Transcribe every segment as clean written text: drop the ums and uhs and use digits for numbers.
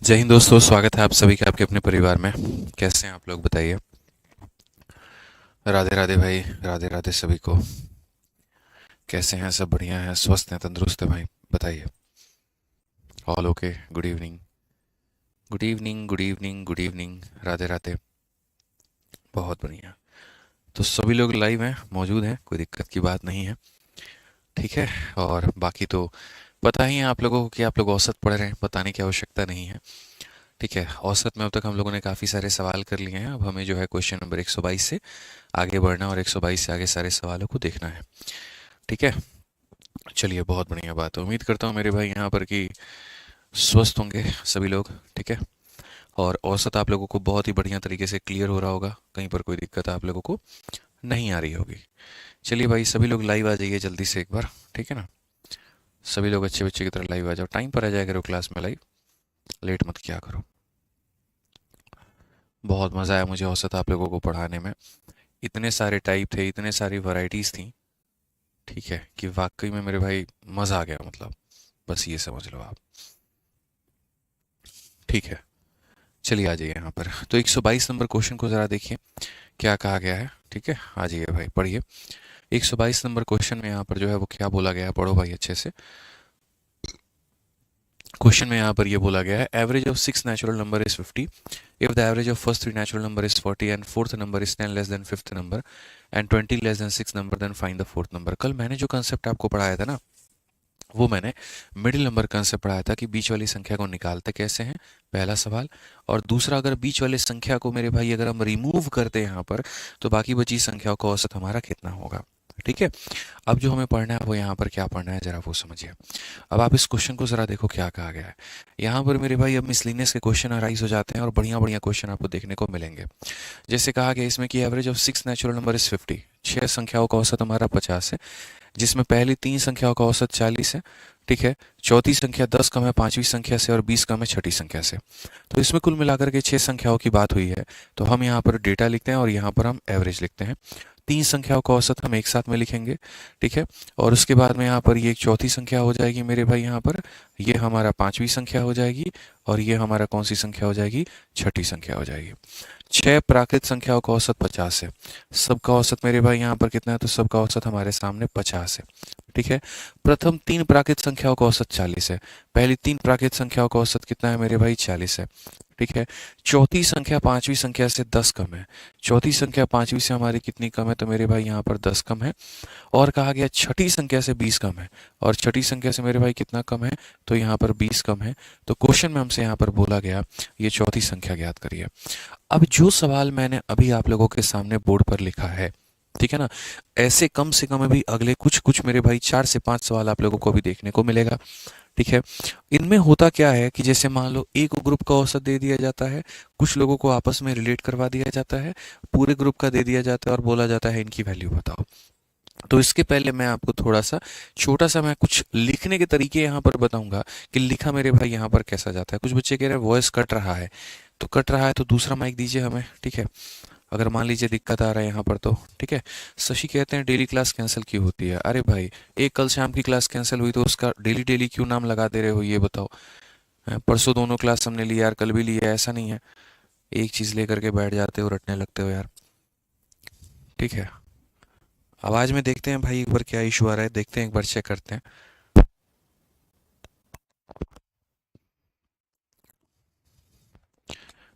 जय हिंद दोस्तों, स्वागत है आप सभी का आपके अपने परिवार में। कैसे हैं आप लोग, बताइए। राधे राधे भाई, राधे राधे सभी को। कैसे हैं? सब बढ़िया हैं, स्वस्थ हैं, तंदुरुस्त हैं भाई? बताइए। All okay. Good evening, good evening, good evening, good evening. Radhe Radhe. बहुत बढ़िया। तो सभी लोग लाइव हैं, मौजूद हैं, कोई दिक्कत की बात नहीं है। ठीक है। और बाकी तो पता ही है आप लोगों को कि आप लोग औसत पढ़ रहे हैं, बताने की आवश्यकता नहीं है। ठीक है। औसत में अब तक हम लोगों ने काफ़ी सारे सवाल कर लिए हैं। अब हमें जो है क्वेश्चन नंबर 122 से आगे बढ़ना और 122 से आगे सारे सवालों को देखना है। ठीक है। चलिए, बहुत बढ़िया बात है। उम्मीद करता हूँ मेरे भाई यहाँ पर कि स्वस्थ होंगे सभी लोग। ठीक है। और औसत आप लोगों को बहुत ही बढ़िया तरीके से क्लियर हो रहा होगा, कहीं पर कोई दिक्कत आप लोगों को नहीं आ रही होगी। चलिए भाई, सभी लोग लाइव आ जाइए जल्दी से एक बार। ठीक है ना। सभी लोग अच्छे बच्चे की तरह लाइव आ जाओ, टाइम पर आ जाया करो क्लास में लाइव, लेट मत किया करो। बहुत मज़ा आया मुझे औसत आप लोगों को पढ़ाने में। इतने सारे टाइप थे, इतने सारी वैरायटीज़ थी। ठीक है, कि वाकई में मेरे भाई मज़ा आ गया, मतलब बस ये समझ लो आप। ठीक है। चलिए आ जाइए यहाँ पर। तो 122 नंबर क्वेश्चन को ज़रा देखिए क्या कहा गया है। ठीक है, आ जाइए भाई, पढ़िए। 122 नंबर क्वेश्चन में यहाँ पर जो है वो क्या बोला गया है, पढ़ो भाई अच्छे से। क्वेश्चन में यहाँ पर ये बोला गया है, average of 6 natural number is 50 if the average of first 3 natural number is 40 and fourth number is 10 less than fifth number and 20 less than six number, then find the fourth number. कल मैंने जो concept आपको पढ़ाया था ना, वो मैंने middle number concept पढ़ाया था कि बीच वाली संख्या को निकालते कैसे हैं, पहला सवाल। और दूसरा, अगर बीच वाली संख्या को मेरे भाई अगर हम रिमूव करते हैं यहाँ पर, तो बाकी बची संख्याओं का औसत हमारा कितना होगा। ठीक है। अब जो हमें पढ़ना है वो यहाँ पर क्या पढ़ना है, जरा वो समझिए। अब आप इस क्वेश्चन को जरा देखो क्या कहा गया है। यहाँ पर मेरे भाई अब मिसलिनियस के क्वेश्चन अराइज हो जाते हैं और बढ़िया बढ़िया क्वेश्चन आपको देखने को मिलेंगे। जैसे कहा गया इसमें कि average of 6 natural number is 50, छह संख्याओं का औसत हमारा 50 है, जिसमें पहली तीन संख्याओं का औसत 40 है। ठीक है। चौथी संख्या 10 कम है पांचवी संख्या से और 20 कम है छठी संख्या से। तो इसमें कुल मिलाकर के छह संख्याओं की बात हुई है। तो हम यहाँ पर डेटा लिखते हैं और यहाँ पर हम एवरेज लिखते हैं। तीन संख्याओं का औसत हम एक साथ में लिखेंगे। ठीक है। और उसके बाद में यहाँ पर ये एक चौथी संख्या हो जाएगी मेरे भाई, यहाँ पर ये हमारा पांचवी संख्या हो जाएगी और ये हमारा कौन सी संख्या हो जाएगी, छठी संख्या हो जाएगी। छह प्राकृत संख्याओं का औसत 50 है। सबका औसत मेरे भाई यहाँ पर कितना है, तो सबका औसत हमारे सामने 50 है। ठीक है। प्रथम तीन प्राकृत संख्याओं का औसत 40 है। पहली तीन प्राकृत संख्याओं का औसत कितना है मेरे भाई, 40 है। ठीक है। चौथी संख्या पांचवी संख्या से 10 कम है। चौथी संख्या पांचवी से हमारी कितनी कम है, तो मेरे भाई यहाँ पर 10 कम है। और कहा गया छठी संख्या से 20 कम है। और छठी संख्या से मेरे भाई कितना कम है, तो यहाँ पर 20 कम है। तो क्वेश्चन में हमसे यहाँ पर बोला गया ये चौथी संख्या ज्ञात करिए। अब जो सवाल मैंने अभी आप लोगों के सामने बोर्ड पर लिखा है, ठीक है ना, ऐसे कम से कम अभी अगले कुछ कुछ मेरे भाई 4 से 5 सवाल आप लोगों को भी देखने को मिलेगा। ठीक है। इनमें होता क्या है कि जैसे मान लो एक ग्रुप का औसत दे दिया जाता है, कुछ लोगों को आपस में रिलेट करवा दिया जाता है, पूरे ग्रुप का दे दिया जाता है और बोला जाता है इनकी वैल्यू बताओ। तो इसके पहले मैं आपको थोड़ा सा छोटा सा मैं कुछ लिखने के तरीके यहाँ पर बताऊंगा कि लिखा मेरे भाई यहाँ पर कैसा जाता है। कुछ बच्चे कह रहे हैं वॉइस कट रहा है, तो कट रहा है तो दूसरा माइक दीजिए हमें। ठीक है। अगर मान लीजिए दिक्कत आ रहा है यहाँ पर तो ठीक है। शशि कहते हैं डेली क्लास कैंसिल क्यों होती है। अरे भाई, एक कल शाम की क्लास कैंसिल हुई तो उसका डेली डेली क्यों नाम लगा दे रहे हो, ये बताओ। परसों दोनों क्लास हमने लिया यार, कल भी लिया, ऐसा नहीं है। एक चीज़ लेकर के बैठ जाते हो, रटने लगते हो यार। ठीक है। आवाज़ में देखते हैं भाई एक बार क्या इशू आ रहा है, देखते हैं एक बार, चेक करते हैं।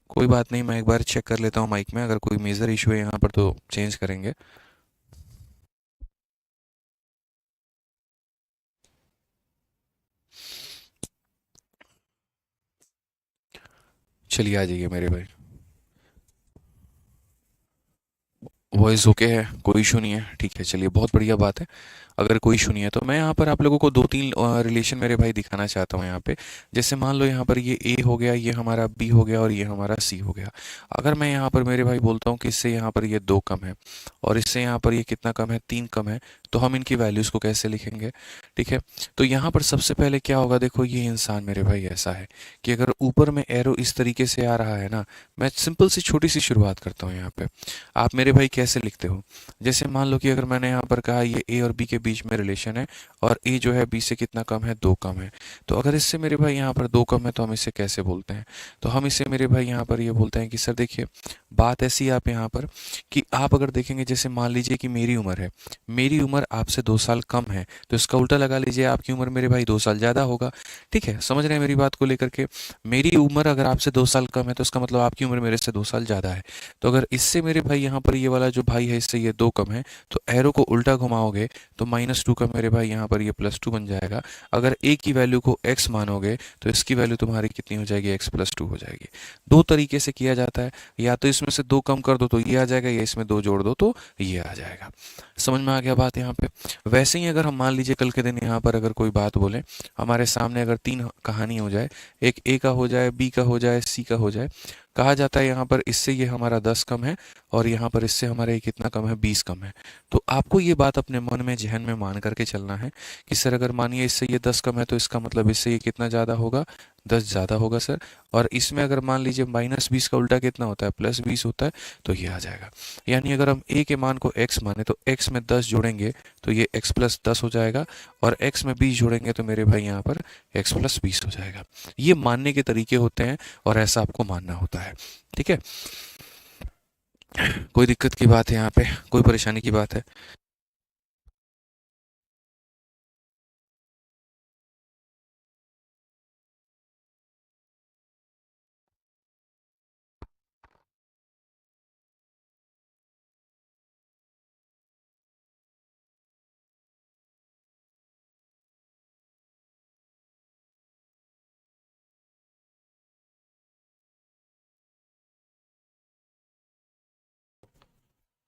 कोई बात नहीं, मैं एक बार चेक कर लेता हूँ माइक में, अगर कोई मेजर इशू है यहाँ पर तो चेंज करेंगे। चलिए आ जाइए मेरे भाई। वॉइस ओके है, कोई इशू नहीं है। ठीक है, चलिए बहुत बढ़िया बात है। अगर कोई इशू नहीं है तो मैं यहाँ पर आप लोगों को दो तीन रिलेशन मेरे भाई दिखाना चाहता हूँ यहाँ पे। जैसे मान लो यहाँ पर ये ए हो गया, ये हमारा बी हो गया और ये हमारा सी हो गया। अगर मैं यहाँ पर मेरे भाई बोलता हूँ कि इससे यहाँ पर ये दो कम है और इससे यहाँ पर ये कितना कम है, तीन कम है, तो हम इनकी वैल्यूज़ को कैसे लिखेंगे। ठीक है। तो यहाँ पर सबसे पहले क्या होगा, देखो ये इंसान मेरे भाई ऐसा है कि अगर ऊपर में एरो इस तरीके से आ रहा है ना, मैं सिंपल सी छोटी सी शुरुआत करता हूँ यहाँ पे। आप मेरे भाई कैसे लिखते हो। जैसे मान लो कि अगर मैंने यहाँ पर कहा ये ए और बी के बीच में रिलेशन है और ए जो है बी से कितना कम है, 2 कम है। तो अगर इससे मेरे भाई यहाँ पर 2 कम है तो हम इसे कैसे बोलते हैं, तो हम इसे मेरे भाई यहाँ पर ये बोलते हैं कि सर देखिए बात ऐसी है आप यहाँ पर कि आप अगर देखेंगे, जैसे मान लीजिए कि मेरी उम्र है, मेरी उम्र आपसे 2 साल कम है, तो इसका उल्टा लगा लीजिए आपकी उम्र मेरे भाई 2 साल ज़्यादा होगा। ठीक है, समझ रहे हैं मेरी बात को लेकर के। मेरी उम्र अगर आपसे 2 साल कम है तो इसका मतलब आपकी उम्र मेरे से 2 साल ज़्यादा है। तो अगर इससे मेरे भाई यहाँ पर ये वाला जो भाई है इससे ये 2 कम है, तो एरो को उल्टा घुमाओगे तो -2 का मेरे भाई यहाँ पर ये +2 बन जाएगा। अगर ए की वैल्यू को x मानोगे तो इसकी वैल्यू तुम्हारी कितनी हो जाएगी, x+2 हो जाएगी। दो तरीके से किया जाता है, या तो इसमें से 2 कम कर दो तो ये आ जाएगा, या इसमें 2 जोड़ दो तो ये आ जाएगा। समझ में आ गया बात यहाँ पे। वैसे ही अगर हम मान लीजिए कल के दिन यहाँ पर अगर कोई बात बोले, हमारे सामने अगर 3 कहानी हो जाए, एक ए का हो जाए, बी का हो जाए, सी का हो जाए, कहा जाता है यहाँ पर इससे ये हमारा 10 कम है और यहाँ पर इससे हमारा ये कितना कम है, 20 कम है। तो आपको ये बात अपने मन में जहन में मान करके चलना है कि सर अगर मानिए इससे ये 10 कम है तो इसका मतलब इससे ये कितना ज़्यादा होगा, 10 ज़्यादा होगा सर। और इसमें अगर मान लीजिए -20 का उल्टा कितना होता है, +20 होता है, तो ये आ जाएगा। यानी अगर हम ए के मान को x माने तो x में 10 जोड़ेंगे तो ये x+10 हो जाएगा, और x में 20 जोड़ेंगे तो मेरे भाई यहाँ पर x+20 हो जाएगा। ये मानने के तरीके होते हैं और ऐसा आपको मानना होता है। ठीक है, कोई दिक्कत की बात है यहाँ पे, कोई परेशानी की बात है?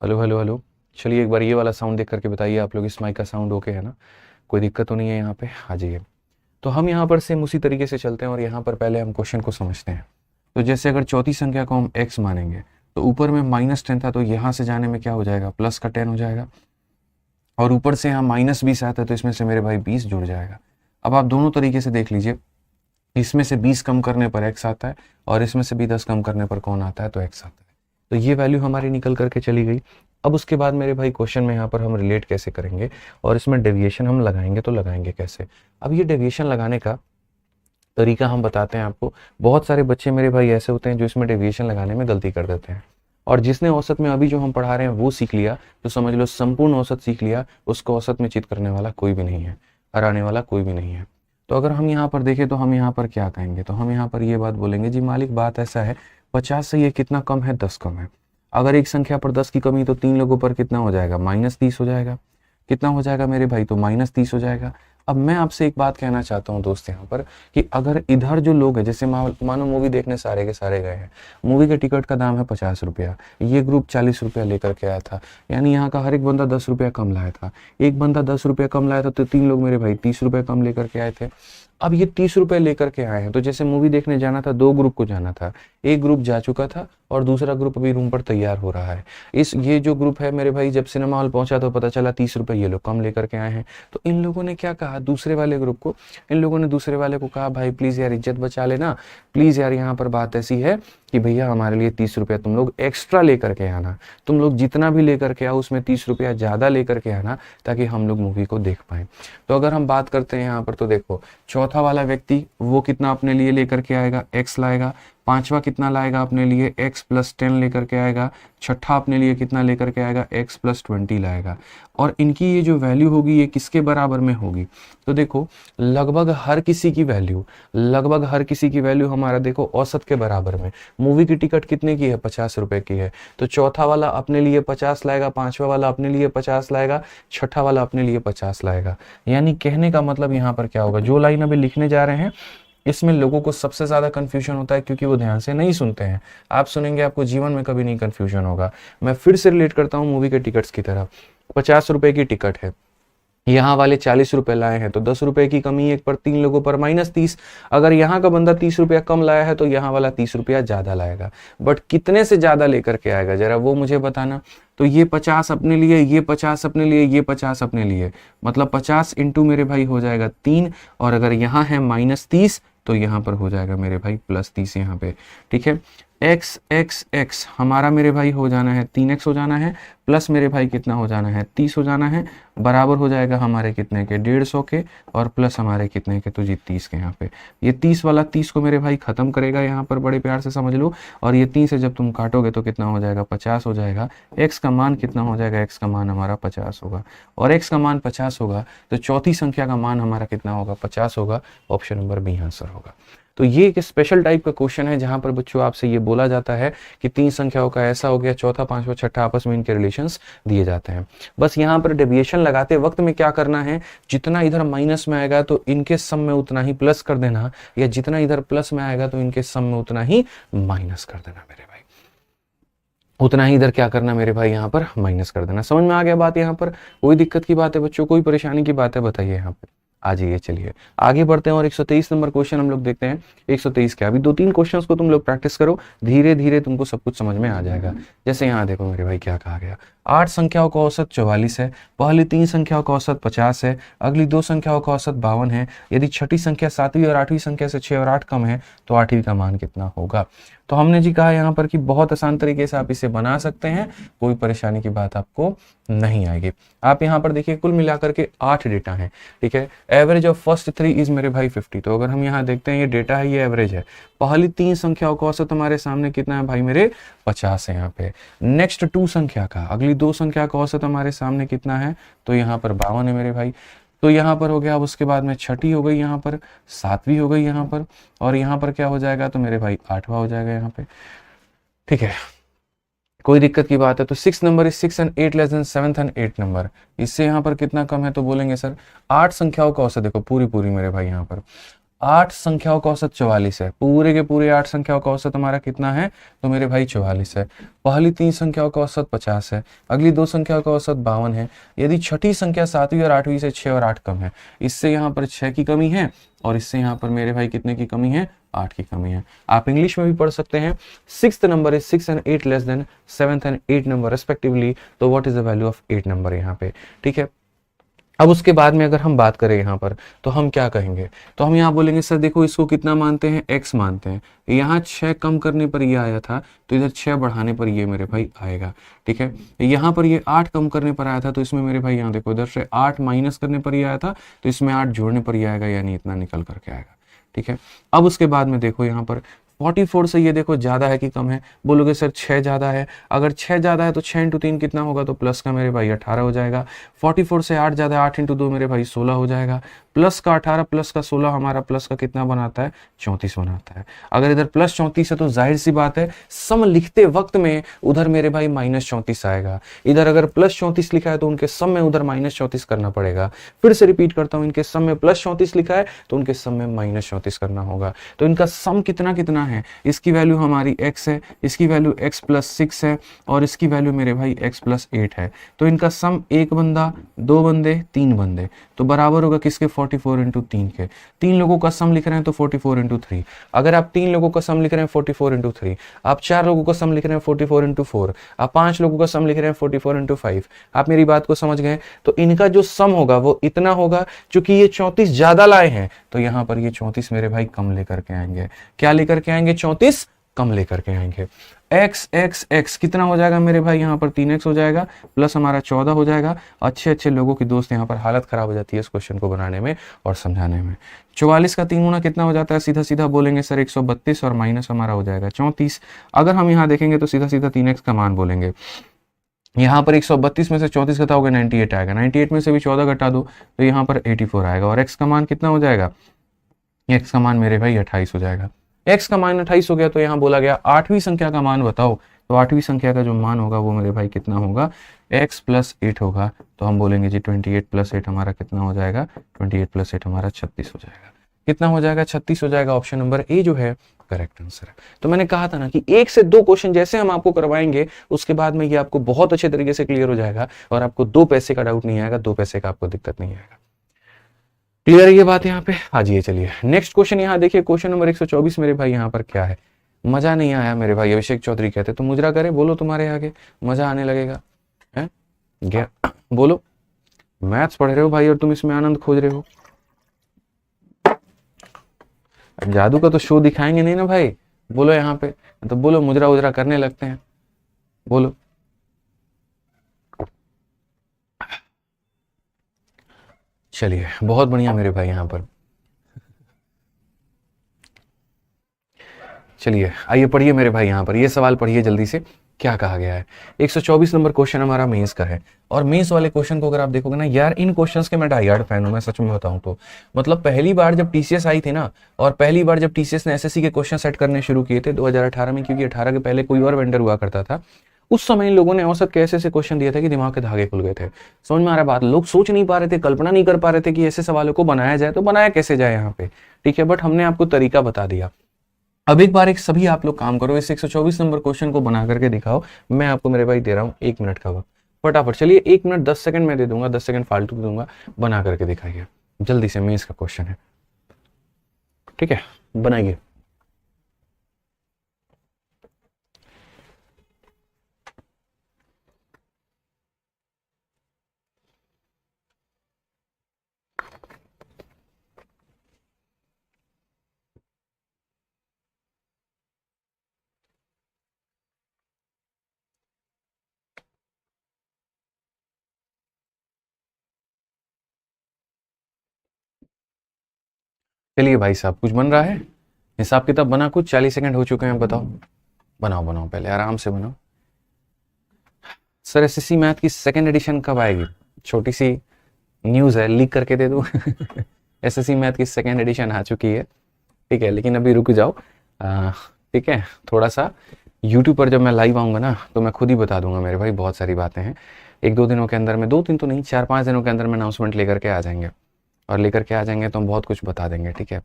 हेलो हेलो हेलो, चलिए एक बार ये वाला साउंड देख करके बताइए आप लोग, इस माइक का साउंड ओके है ना, कोई दिक्कत तो नहीं है यहाँ पे? आ जाइए। तो हम यहाँ पर सेम उसी तरीके से चलते हैं और यहाँ पर पहले हम क्वेश्चन को समझते हैं। तो जैसे अगर चौथी संख्या को हम x मानेंगे तो ऊपर में -10 था, तो यहाँ से जाने में क्या हो जाएगा, प्लस का 10 हो जाएगा, और ऊपर से यहाँ -20 आता है तो इसमें से मेरे भाई 20 जुड़ जाएगा। अब आप दोनों तरीके से देख लीजिए, इसमें से 20 कम करने पर x आता है और इसमें से भी 10 कम करने पर कौन आता है, तो x आता है। तो ये वैल्यू हमारी निकल करके चली गई। अब उसके बाद मेरे भाई क्वेश्चन में यहाँ पर हम रिलेट कैसे करेंगे और इसमें डेविएशन हम लगाएंगे, तो लगाएंगे कैसे। अब ये डेविएशन लगाने का तरीका हम बताते हैं आपको। बहुत सारे बच्चे मेरे भाई ऐसे होते हैं जो इसमें डेविएशन लगाने में गलती कर देते हैं, और जिसने औसत में अभी जो हम पढ़ा रहे हैं वो सीख लिया तो समझ लो संपूर्ण औसत सीख लिया, उसको औसत में चित करने वाला कोई भी नहीं है, हराने वाला कोई भी नहीं है। तो अगर हम यहाँ पर देखें तो हम यहाँ पर क्या कहेंगे, तो हम यहाँ पर ये बात बोलेंगे, जी मालिक बात ऐसा है 50 से ये कितना कम है, 10 कम है। अगर एक संख्या पर 10 की कमी तो 3 लोगों पर कितना हो जाएगा, -30 हो जाएगा। कितना हो जाएगा मेरे भाई, तो -30 हो जाएगा। अब मैं आपसे एक बात कहना चाहता हूँ दोस्त यहाँ पर कि अगर इधर जो लोग हैं, जैसे मानो मूवी देखने सारे के सारे गए हैं, मूवी के टिकट का दाम है 50 रुपया, ये ग्रुप 40 रुपया लेकर के आया था, यानी यहाँ का हर एक बंदा 10 रुपया कम लाया था। एक बंदा 10 रुपया कम लाया था तो 3 लोग मेरे भाई 30 रुपया कम लेकर के आए थे। अब ये 30 रुपए लेकर के आए हैं, तो जैसे मूवी देखने जाना था, 2 ग्रुप को जाना था, एक ग्रुप जा चुका था और दूसरा ग्रुप अभी रूम पर तैयार हो रहा है। ये जो ग्रुप है मेरे भाई, जब सिनेमा हॉल पहुंचा तो पता चला 30 रुपए ये लोग कम लेकर के आए हैं। तो इन लोगों ने क्या कहा, दूसरे वाले ग्रुप को, इन लोगों ने दूसरे वाले को कहा, भाई प्लीज यार इज्जत बचा लेना, प्लीज यार यहाँ पर बात ऐसी है कि भैया हमारे लिए 30 रुपया तुम लोग एक्स्ट्रा लेकर के आना, तुम लोग जितना भी लेकर के आओ उसमें 30 रुपया ज्यादा लेकर के आना, ताकि हम लोग मूवी को देख पाए। तो अगर हम बात करते हैं यहाँ पर, तो देखो चौथा वाला व्यक्ति वो कितना अपने लिए लेकर के आएगा, x लाएगा। पांचवा कितना लाएगा अपने लिए, x+10 लेकर के आएगा। छठा अपने लिए कितना लेकर के आएगा, x+20 लाएगा। और इनकी ये जो वैल्यू होगी ये किसके बराबर में होगी, तो देखो लगभग हर किसी की वैल्यू हमारा देखो औसत के बराबर में। मूवी की टिकट कितने की है, 50 रुपए की है, तो चौथा वाला अपने लिए 50 लाएगा, पांचवा वाला अपने लिए 50 लाएगा, छठा वाला अपने लिए 50 लाएगा। यानी कहने का मतलब यहाँ पर क्या होगा, जो लाइन अभी लिखने जा रहे हैं इसमें लोगों को सबसे ज्यादा कंफ्यूजन होता है, क्योंकि वो ध्यान से नहीं सुनते हैं। आप सुनेंगे आपको जीवन में कभी नहीं कंफ्यूजन होगा। मैं फिर से रिलेट करता हूँ मूवी के टिकट्स की तरह। 50 रुपए की टिकट है, यहाँ वाले 40 रुपए लाए हैं, तो 10 रुपए की कमी एक पर 3 लोगों पर -30। अगर यहाँ का बंदा 30 रुपया कम लाया है तो यहाँ वाला 30 रुपया ज्यादा लाएगा, बट कितने से ज्यादा लेकर के आएगा जरा वो मुझे बताना। तो ये 50 अपने लिए, ये 50 अपने लिए, ये 50 अपने लिए, मतलब 50 इंटू मेरे भाई हो जाएगा 3, और अगर यहाँ है -30 तो यहाँ पर हो जाएगा मेरे भाई +30 यहाँ पे। ठीक है, एक्स एक्स एक्स हमारा मेरे भाई हो जाना है 3x हो जाना है, प्लस मेरे भाई कितना हो जाना है 30 हो जाना है, बराबर हो जाएगा हमारे कितने के 150 के, और प्लस हमारे कितने के तो जी 30 के। यहाँ पे ये 30 वाला 30 को मेरे भाई खत्म करेगा, यहाँ पर बड़े प्यार से समझ लो, और ये 3 से जब तुम काटोगे तो कितना हो जाएगा 50 हो जाएगा। x का मान कितना हो जाएगा, x का मान हमारा 50 होगा, और x का मान 50 होगा तो चौथी संख्या का मान हमारा कितना होगा 50 होगा। ऑप्शन नंबर बी आंसर होगा। तो ये एक स्पेशल टाइप का क्वेश्चन है जहां पर बच्चों आपसे ये बोला जाता है कि 3 संख्याओं का ऐसा हो गया, चौथा पांचवा छठा आपस में इनके रिलेशंस दिए जाते हैं। बस यहाँ पर डेविएशन लगाते वक्त में क्या करना है, जितना इधर माइनस में आएगा तो इनके सम में उतना ही प्लस कर देना, या जितना इधर प्लस में आएगा तो इनके सम में उतना ही माइनस कर देना मेरे भाई, उतना ही इधर क्या करना मेरे भाई यहाँ पर माइनस कर देना। समझ में आ गया बात? यहाँ पर कोई दिक्कत की बात है बच्चों, कोई परेशानी की बात है बताइए यहाँ पे। आ जाइए, चलिए आगे बढ़ते हैं और 123 नंबर क्वेश्चन हम लोग देखते हैं। 123 क्या, अभी 2-3 क्वेश्चंस को तुम लोग प्रैक्टिस करो, धीरे धीरे तुमको सब कुछ समझ में आ जाएगा। जैसे यहाँ देखो मेरे भाई क्या कहा गया, 8 संख्याओं का औसत 44 है, पहली 3 संख्याओं का औसत 50 है, अगली 2 संख्याओं का औसत 52 है, यदि छठी संख्या 7वीं और 8वीं संख्या से 6 और 8 कम है तो 8वीं का मान कितना होगा। तो हमने जी कहा यहाँ पर कि बहुत आसान तरीके से आप इसे बना सकते हैं, कोई परेशानी की बात आपको नहीं आएगी। आप यहाँ पर देखिए कुल मिलाकर के 8 डेटा हैं, ठीक है। एवरेज ऑफ फर्स्ट 3 इज मेरे भाई 50। तो अगर हम यहाँ देखते हैं ये डेटा है, ये एवरेज है। पहली 3 संख्याओं का औसत हमारे सामने कितना है भाई मेरे 50 है यहाँ पे। नेक्स्ट 2 संख्या का, अगली 2 संख्या का औसत हमारे सामने कितना है, तो यहाँ पर 52 है मेरे भाई। तो यहाँ पर हो गया, अब उसके बाद में छठी हो गई, यहाँ पर 7वीं हो गई यहाँ पर, और यहाँ पर क्या हो जाएगा तो मेरे भाई 8वां हो जाएगा यहाँ पे, ठीक है। कोई दिक्कत की बात है तो 6 number is 6 and 8 less than 7th and 8 number, इससे यहाँ पर कितना कम है तो बोलेंगे सर 8 संख्याओं का औसत, देखो पूरी पूरी मेरे भाई यहाँ पर 8 संख्याओं का औसत 44 है, पूरे के पूरे 8 संख्याओं का औसत हमारा कितना है तो मेरे भाई 44 है। पहली 3 संख्याओं का औसत 50 है, अगली 2 संख्याओं का औसत 52 है, यदि छठी संख्या 7वीं और 8वीं से 6 और 8 कम है, इससे यहाँ पर 6 की कमी है, और इससे यहाँ पर मेरे भाई कितने की कमी है 8 की कमी है। आप इंग्लिश में भी पढ़ सकते हैं, 6th number is 6 and 8 less than 7th and 8 number respectively, तो what is the value of 8 number यहाँ पे, ठीक है। अब उसके बाद में अगर हम बात करें यहाँ पर तो हम क्या कहेंगे, तो हम यहाँ बोलेंगे सर देखो इसको कितना मानते हैं, x मानते हैं, यहाँ 6 कम करने पर ये आया था तो इधर 6 बढ़ाने पर ये मेरे भाई आएगा, ठीक है। यहाँ पर ये 8 कम करने पर आया था तो इसमें मेरे भाई यहाँ देखो इधर से 8 माइनस करने पर ये आया था तो इसमें 8 जोड़ने पर ये आएगा, यानी इतना निकल करके आएगा, ठीक है। अब उसके बाद में देखो यहाँ पर 44 से ये देखो ज्यादा है कि कम है, बोलोगे सर 6 ज्यादा है, अगर 6 ज्यादा है तो 6 इंटू 3 कितना होगा तो प्लस का मेरे भाई 18 हो जाएगा। 44 से 8 ज्यादा है, 8 इंटू 2 मेरे भाई 16 हो जाएगा, प्लस का 18 प्लस का 16 हमारा प्लस का कितना बनाता है 34 बनाता है। अगर इधर प्लस 34 है तो जाहिर सी बात है सम लिखते वक्त में उधर मेरे भाई माइनस 34 आएगा, इधर अगर प्लस 34 लिखा है तो उनके सम में उधर माइनस 34 करना पड़ेगा। फिर से रिपीट करता हूं, इनके सम में प्लस 34 लिखा है तो उनके सम में माइनस 34 करना होगा। तो इनका सम कितना कितना है, इसकी वैल्यू हमारी x है, इसकी वैल्यू x प्लस 6 है, और इसकी वैल्यू मेरे भाई x प्लस 8 है। तो इनका सम 1 बंदा 2 बंदे 3 बंदे तो बराबर होगा किसके 44 इंटू 3 के। 3 लोगों का सम लिख रहे हैं तो 44 इंटू 3, अगर आप 3 लोगों का सम लिख रहे हैं 44 इंटू 3, आप 4 लोगों का सम लिख रहे हैं 44 इंटू 4, आप 5 लोगों का सम लिख रहे हैं 44 इंटू 5, आप मेरी बात को समझ गए। तो इनका जो सम होगा वो इतना होगा, चूंकि ये 34 ज्यादा लाए हैं तो यहाँ पर ये 34 मेरे भाई कम लेकर के आएंगे। क्या लेकर के आएंगे, 34 कम लेकर के आएंगे। x x x कितना हो जाएगा मेरे भाई, यहाँ पर 3x हो जाएगा, प्लस हमारा 14 हो जाएगा। अच्छे अच्छे लोगों की दोस्त यहाँ पर हालत खराब हो जाती है इस क्वेश्चन को बनाने में और समझाने में। 44 का 3 गुना कितना हो जाता है, सीधा सीधा बोलेंगे सर 132, और माइनस हमारा हो जाएगा 34। अगर हम यहाँ देखेंगे तो सीधा सीधा 3x का मान बोलेंगे। यहाँ पर 132 में से 34 घटाओगे 98 आएगा, 98 में से भी 14 घटा दो तो यहाँ पर 84 आएगा, और x का मान कितना हो जाएगा, x का मान मेरे भाई 28 हो जाएगा। x का मान 28 हो गया तो यहाँ बोला गया 8वीं संख्या का मान बताओ, तो 8वीं संख्या का जो मान होगा वो मेरे भाई कितना होगा, x प्लस 8 होगा। तो हम बोलेंगे जी 28 प्लस 8 हमारा कितना हो जाएगा, 28 प्लस 8 हमारा 36 हो जाएगा। कितना हो जाएगा, 36 हो जाएगा। ऑप्शन नंबर ए जो है करेक्ट आंसर है। तो मैंने कहा था ना कि 1 से 2 क्वेश्चन जैसे हम आपको करवाएंगे उसके बाद में ये आपको बहुत अच्छे तरीके से क्लियर हो जाएगा और आपको 2 पैसे का डाउट नहीं आएगा, 2 पैसे का आपको दिक्कत नहीं आएगा। क्लियर है ये बात यहाँ पे? हाँ जी, चलिए नेक्स्ट क्वेश्चन यहाँ देखिए, क्वेश्चन नंबर 124 मेरे भाई यहाँ पर क्या है। मजा नहीं आया मेरे भाई, अभिषेक चौधरी कहते तो मुजरा करे, बोलो तुम्हारे आगे मजा आने लगेगा है? बोलो, मैथ्स पढ़ रहे हो भाई और तुम इसमें आनंद खोज रहे हो। जादू का तो शो दिखाएंगे नहीं ना भाई, बोलो यहाँ पे, तो बोलो मुजरा उजरा करने लगते हैं, बोलो। चलिए बहुत बढ़िया मेरे भाई यहाँ पर। चलिए आइए पढ़िए मेरे भाई यहाँ पर, ये सवाल पढ़िए जल्दी से, क्या कहा गया है। 124 नंबर क्वेश्चन हमारा मेंस का है, और मेंस वाले क्वेश्चन को अगर आप देखोगे ना यार, इन क्वेश्चंस के मैं डाई-हार्ड फैन हूं, मैं सच में बताऊं तो। मतलब पहली बार जब टीसीएस आई थी ना, और पहली बार जब टीसीएस ने एसएससी के क्वेश्चन सेट करने शुरू किए थे 2018 में, क्योंकि 18 के पहले कोई और वेंडर हुआ करता था, उस समय इन लोगों ने औसत के ऐसे क्वेश्चन दिए थे कि दिमाग के धागे खुल गए थे। समझ में आ रहा बात? लोग सोच नहीं पा रहे थे, कल्पना नहीं कर पा रहे थे कि ऐसे सवालों को बनाया जाए, तो बनाया कैसे जाए यहाँ पे, ठीक है। बट हमने आपको तरीका बता दिया। अब एक बार एक सभी आप लोग काम करो, इस 124 नंबर क्वेश्चन को बना करके दिखाओ। मैं आपको मेरे भाई दे रहा हूँ 1 मिनट का वक्त, फटाफट। चलिए 1 मिनट 10 सेकंड मैं दे दूंगा, 10 सेकंड फालतू दूंगा, बना करके दिखाइए जल्दी से। मेंस का क्वेश्चन है, ठीक है, बनाइए। चलिए भाई साहब, कुछ बन रहा है? हिसाब किताब बना कुछ? 40 सेकंड हो चुके हैं, बताओ। बनाओ बनाओ, पहले आराम से बनाओ। सर एसएससी मैथ की सेकंड एडिशन कब आएगी? छोटी सी न्यूज़ है, लीक करके दे दूं। एसएससी मैथ की सेकंड एडिशन आ चुकी है, ठीक है, लेकिन अभी रुक जाओ, ठीक है। थोड़ा सा यूट्यूब पर जब मैं लाइव आऊँगा ना, तो मैं खुद ही बता दूंगा मेरे भाई, बहुत सारी बातें हैं। 1-2 दिनों के अंदर में, 2 दिन तो नहीं, 4-5 दिनों के अंदर में अनाउंसमेंट लेकर के आ जाएंगे, और लेकर के आ जाएंगे तो हम बहुत कुछ बता देंगे, ठीक है।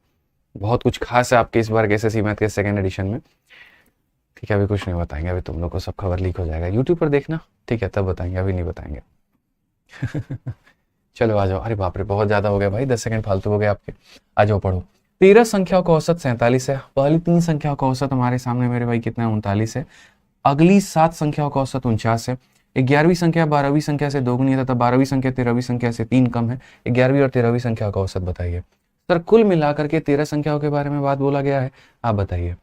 बहुत कुछ खास है आपके इस बार के एसएससी मैथ के सेकंड एडिशन में, ठीक है। अभी कुछ नहीं बताएंगे, अभी तुम लोग को सब खबर लीक हो जाएगा, यूट्यूब पर देखना, ठीक है, तब बताएंगे, अभी नहीं बताएंगे। चलो आ जाओ। अरे बाप रे, बहुत ज्यादा हो गया भाई, 10 सेकंड फालतू हो गए आपके। आ जाओ पढ़ो। 13 संख्याओं का औसत 47 है। पहली 3 संख्याओं का औसत हमारे सामने मेरे भाई कितना है? 39 है। अगली 7 संख्याओं का औसत 49 है। 11वीं संख्या 12वीं संख्या से दोगुनी है, तथा 12वीं संख्या 13वीं संख्या से 3 कम है। 11वीं और 13वीं संख्या का औसत बताइए। सर कुल मिलाकर के 13 संख्याओं के बारे में बात बोला गया है, आप बताइए।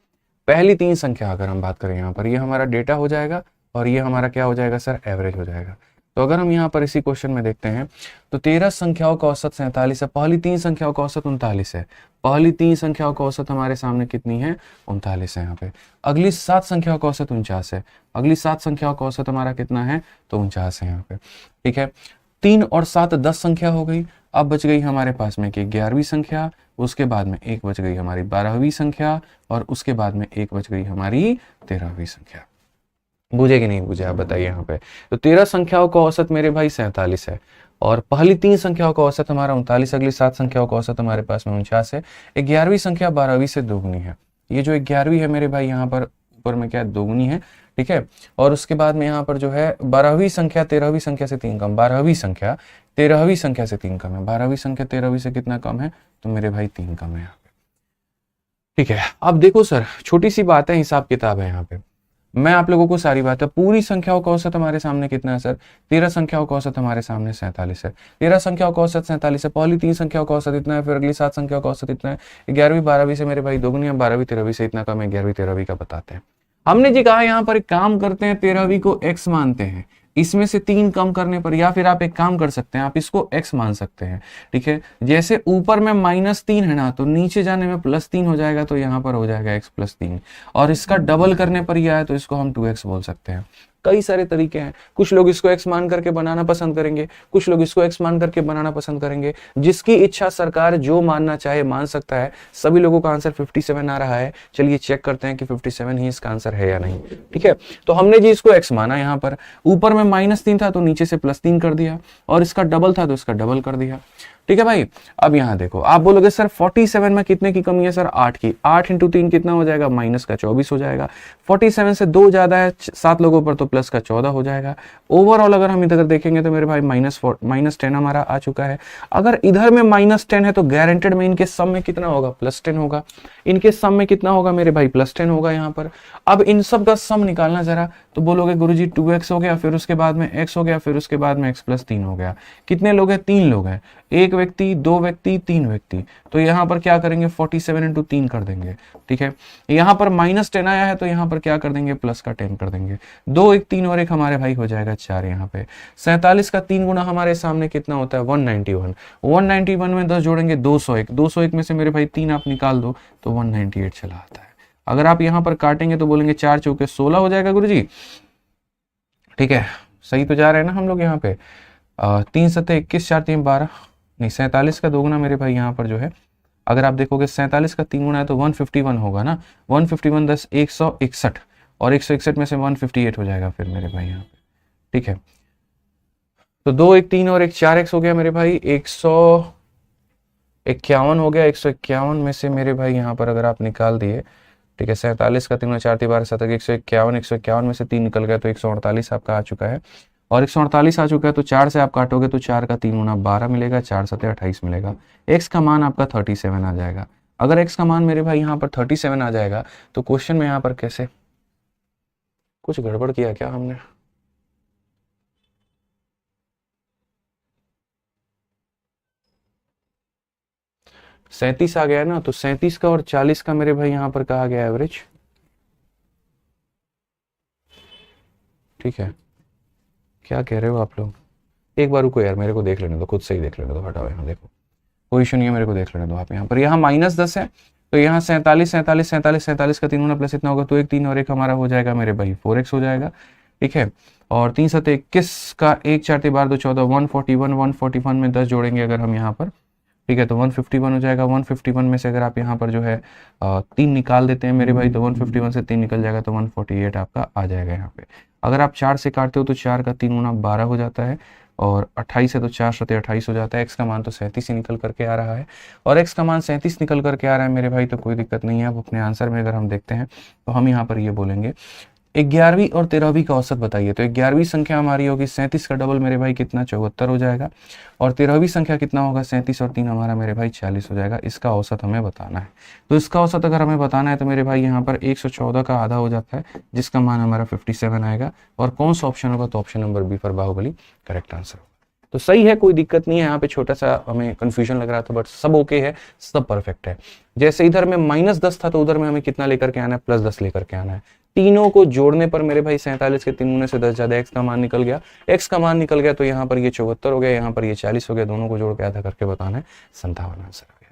पहली 3 संख्या अगर हम बात करें यहाँ पर, ये हमारा डेटा हो जाएगा, और ये हमारा क्या हो जाएगा सर? एवरेज हो जाएगा। तो अगर हम यहाँ पर इसी क्वेश्चन में देखते हैं, तो 13 संख्याओं का औसत 47 है, पहली 3 संख्याओं का औसत 39 है। पहली 3 संख्याओं का औसत हमारे सामने कितनी है? 39 है यहाँ पे। अगली 7 संख्याओं का औसत 49 है। अगली 7 संख्याओं का औसत हमारा कितना है? तो 49 है यहाँ पे, ठीक है। 3 और 7 10 संख्या हो गई। अब बच गई हमारे पास में कि 11वीं संख्या, उसके बाद में एक बच गई हमारी 12वीं संख्या, और उसके बाद में एक बच गई हमारी 13वीं संख्या। बुझे कि नहीं बुझे, आप बताइए यहाँ पे। तो 13 संख्याओं का औसत मेरे भाई 47 है, और पहली 3 संख्याओं का औसत हमारा 39, अगली 7 संख्याओं का औसत हमारे पास में 49 है। 11वीं संख्या 12वीं से दोगुनी है। ये जो 11वीं है मेरे भाई, यहाँ पर ऊपर में क्या है? दोगुनी है, ठीक है। और उसके बाद में यहाँ पर जो है 12वीं संख्या 13वीं संख्या से 3 कम, 12वीं संख्या 13वीं संख्या से 3 कम है। 12वीं संख्या 13वीं से कितना कम है? तो मेरे भाई 3 कम है यहाँ पे, ठीक है। अब देखो सर, छोटी सी बात है, हिसाब किताब है यहाँ पे। मैं आप लोगों को सारी बात है, पूरी संख्याओं का औसत हमारे सामने कितना है सर? 13 संख्याओं का औसत हमारे सामने 47 है। 13 संख्याओं का औसत 47 है, पहली 3 संख्याओं का औसत इतना है, फिर अगली 7 संख्याओं का औसत इतना है। 11वीं 12वीं से मेरे भाई दोगुनी है, 12वीं 13वीं से इतना कम है। 11वीं 13वीं का बताते हैं। हमने जी कहा यहाँ पर एक काम करते हैं, 13वीं को x मानते हैं, इसमें से 3 कम करने पर, या फिर आप एक काम कर सकते हैं, आप इसको x मान सकते हैं, ठीक है। जैसे ऊपर में -3 है ना, तो नीचे जाने में +3 हो जाएगा, तो यहाँ पर हो जाएगा x + 3, और इसका डबल करने पर यह है, तो इसको हम 2x बोल सकते हैं। कई सारे तरीके हैं, कुछ लोग इसको x मान करके बनाना पसंद करेंगे, कुछ लोग इसको x मान करके बनाना पसंद करेंगे। जिसकी इच्छा, सरकार जो मानना चाहे मान सकता है। सभी लोगों का आंसर 57 आ रहा है। चलिए चेक करते हैं कि 57 ही इसका आंसर है या नहीं, ठीक है। तो हमने जी इसको x माना, यहाँ पर ऊपर में -3 था तो नीचे से +3 कर दिया, और इसका डबल था तो इसका डबल कर दिया, ठीक है भाई। अब यहाँ देखो, आप बोलोगे सर 47 में कितने की कमी है सर? 8 की। 8 × 3 कितना हो जाएगा? -24 हो जाएगा। 47 से 2 ज्यादा है 7 लोगों पर, तो +14 हो जाएगा। ओवरऑल अगर हम इधर देखेंगे तो मेरे भाई -10 हमारा आ चुका है। अगर इधर में -10 है, तो गारंटेड में इनके सम में कितना होगा? +10 होगा। इनके सम में कितना होगा मेरे भाई? +10 होगा यहाँ पर। अब इन सब का सम निकालना जरा, तो बोलोगे गुरुजी 2x हो गया, फिर उसके बाद में x हो गया, फिर उसके बाद में x + 3 हो गया। कितने लोग हैं? 3 लोग हैं। एक व्यक्ति, 2 व्यक्ति, 3 व्यक्ति, तो यहाँ पर क्या करेंगे 47 इंटू 3 कर देंगे, ठीक है। यहाँ पर -10 आया है तो यहाँ पर क्या कर देंगे प्लस का 10 कर देंगे, 2 1 3 और 1 हमारे भाई हो जाएगा 4 यहाँ पे। 47 का 3 गुना हमारे सामने कितना होता है 191, 191 में 10 जोड़ेंगे 201, 201 में से मेरे भाई 3 आप निकाल दो तो 198 चला आता है। अगर आप यहाँ पर काटेंगे तो बोलेंगे 4 चौके 16 हो जाएगा गुरुजी, ठीक है, सही तो जा रहे हैं ना हम लोग यहाँ पे। 3 सत्ते 21, 4 3 12, नहीं 47 का 2 गुना मेरे भाई यहाँ पर जो है, अगर आप देखोगे 47 का 3 गुना है तो 151 होगा ना, 151 10 161, और 161 में से 158 हो जाएगा फिर मेरे भाई यहाँ पे, ठीक है। तो 2 1 3 और 1 4x हो गया मेरे भाई, 151 हो गया, 151 में से मेरे भाई यहाँ पर अगर आप निकाल दिए, ठीक है, 47 का 3 गुना 4 3 12 7 151, 151 में से 3 निकल गया तो 148 आपका आ चुका है, और 148 आ चुका है तो 4 से आप काटोगे तो 4 का 3 गुना 12 मिलेगा, 4 सत्ते 28 मिलेगा, x का मान आपका 37 आ जाएगा। अगर x का मान मेरे भाई यहाँ पर 37 आ जाएगा तो क्वेश्चन में यहाँ पर कैसे, कुछ गड़बड़ किया क्या हमने? सैंतीस आ गया ना, तो 37 का और 40 का मेरे भाई यहाँ पर कहा गया एवरेज, ठीक है। क्या कह रहे हो आप लोग? एक बार रुको यार, मेरे को देख लेने दो, खुद से ही देख लेने दो, हटाओ यहाँ देखो, कोई इशू नहीं है, मेरे को देख लेने दो आप यहाँ पर। यहाँ -10 है तो यहाँ 47 47 47 47 का 3 गुना प्लस इतना होगा तो 1 3 और 1 हमारा हो जाएगा मेरे भाई 4x हो जाएगा, ठीक है। और 3 7 21 का 1 4 3 12 2 14, 141, 141 में 10 जोड़ेंगे अगर हम यहाँ पर, ठीक है, तो 151 हो जाएगा। 151 में से अगर आप यहाँ पर जो है 3 निकाल देते हैं मेरे भाई तो 151 से 3 निकल जाएगा तो 148 आपका आ जाएगा यहाँ पे। अगर आप 4 से काटते हो तो 4 का 3 गुना 12 हो जाता है, और 28 है तो 4 सत्ते 28 हो जाता है। x का मान तो 37 ही निकल करके आ रहा है, और x का मान 37 निकल करके आ रहा है मेरे भाई, तो कोई दिक्कत नहीं है। अब अपने आंसर में अगर हम देखते हैं तो हम यहाँ पर ये बोलेंगे 11वीं और 13वीं का औसत बताइए। तो 11वीं संख्या हमारी होगी 37 का डबल मेरे भाई कितना 74 हो जाएगा, और 13वीं संख्या कितना होगा 37 और 3 हमारा मेरे भाई 40 हो जाएगा। इसका औसत हमें बताना है। तो इसका औसत अगर हमें बताना है तो मेरे भाई यहाँ पर 114 का आधा हो जाता है, जिसका मान हमारा 57 आएगा। और कौन सा ऑप्शन होगा? तो option number B for Bahubali correct answer होगा। तो सही है, कोई दिक्कत नहीं है। यहाँ पे छोटा सा हमें कंफ्यूजन लग रहा था, बट सब ओके है, सब परफेक्ट है। जैसे इधर में -10 था तो उधर में हमें कितना लेकर के आना है? +10 लेकर के आना है। तीनों को जोड़ने पर मेरे भाई 47 के 3 गुने से 10 ज्यादा x का मान निकल गया। x का मान निकल गया तो यहाँ पर ये 74 हो गया, यहाँ पर ये 40 हो गया। दोनों को जोड़ के आधा करके बताना है, 57 आंसर आ गया।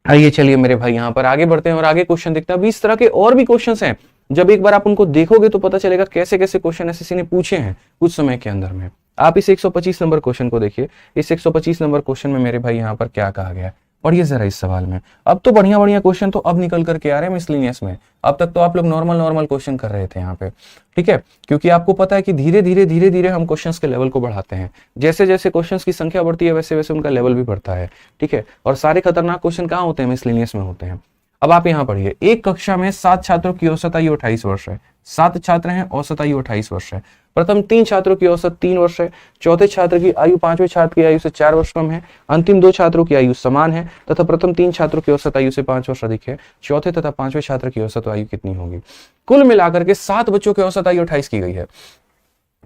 आइए चलिए मेरे भाई यहाँ पर आगे बढ़ते हैं और आगे क्वेश्चन देखते हैं। अभी इस तरह के और भी क्वेश्चन हैं, जब एक बार आप उनको देखोगे तो पता चलेगा कैसे कैसे क्वेश्चन एसएससी ने पूछे हैं कुछ समय के अंदर में। आप इस 125 नंबर क्वेश्चन को देखिए। इस 125 नंबर क्वेश्चन में मेरे भाई यहाँ पर क्या कहा गया है, पढ़िए जरा इस सवाल में। अब तो बढ़िया बढ़िया क्वेश्चन तो अब निकल करके आ रहे हैं मिसलिनियस में। अब तक तो आप लोग नॉर्मल क्वेश्चन कर रहे थे यहाँ पे, ठीक है, क्योंकि आपको पता है कि धीरे धीरे हम क्वेश्चंस के लेवल को बढ़ाते हैं। जैसे जैसे क्वेश्चंस की संख्या बढ़ती है वैसे वैसे उनका लेवल भी बढ़ता है, ठीक है। और सारे खतरनाक क्वेश्चन कहाँ होते हैं? मिसलिनियस में होते हैं। अब आप यहाँ पढ़िए, एक कक्षा में 7 छात्रों की औसत आयु 28 वर्ष है। 7 छात्र हैं, औसत आयु 28 वर्ष है। प्रथम 3 छात्रों की औसत 3 वर्ष है। चौथे छात्र की आयु 5वें छात्र की आयु से 4 वर्ष कम है। अंतिम 2 छात्रों की आयु समान है तथा प्रथम 3 छात्रों की औसत आयु से 5 वर्ष अधिक है। चौथे तथा 5वें छात्र की औसत आयु कितनी होगी? कुल मिलाकर के 7 बच्चों की औसत आयु 28 की गई है।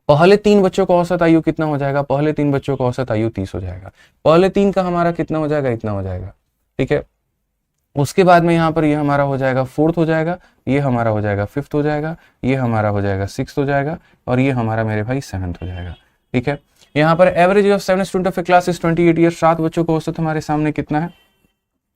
पहले 3 बच्चों का औसत आयु कितना हो जाएगा? पहले 3 बच्चों का औसत आयु 30 हो जाएगा। पहले 3 का हमारा कितना हो जाएगा? इतना हो जाएगा, ठीक है। उसके बाद में यहाँ पर ये हमारा हो जाएगा 4th हो जाएगा, ये हमारा हो जाएगा 5th हो जाएगा, ये हमारा हो जाएगा 6th हो जाएगा, और ये हमारा मेरे भाई 7th हो जाएगा, ठीक है। यहाँ पर average of 7 student of A class is 28 year. 7 बच्चों का औसत हमारे सामने कितना है?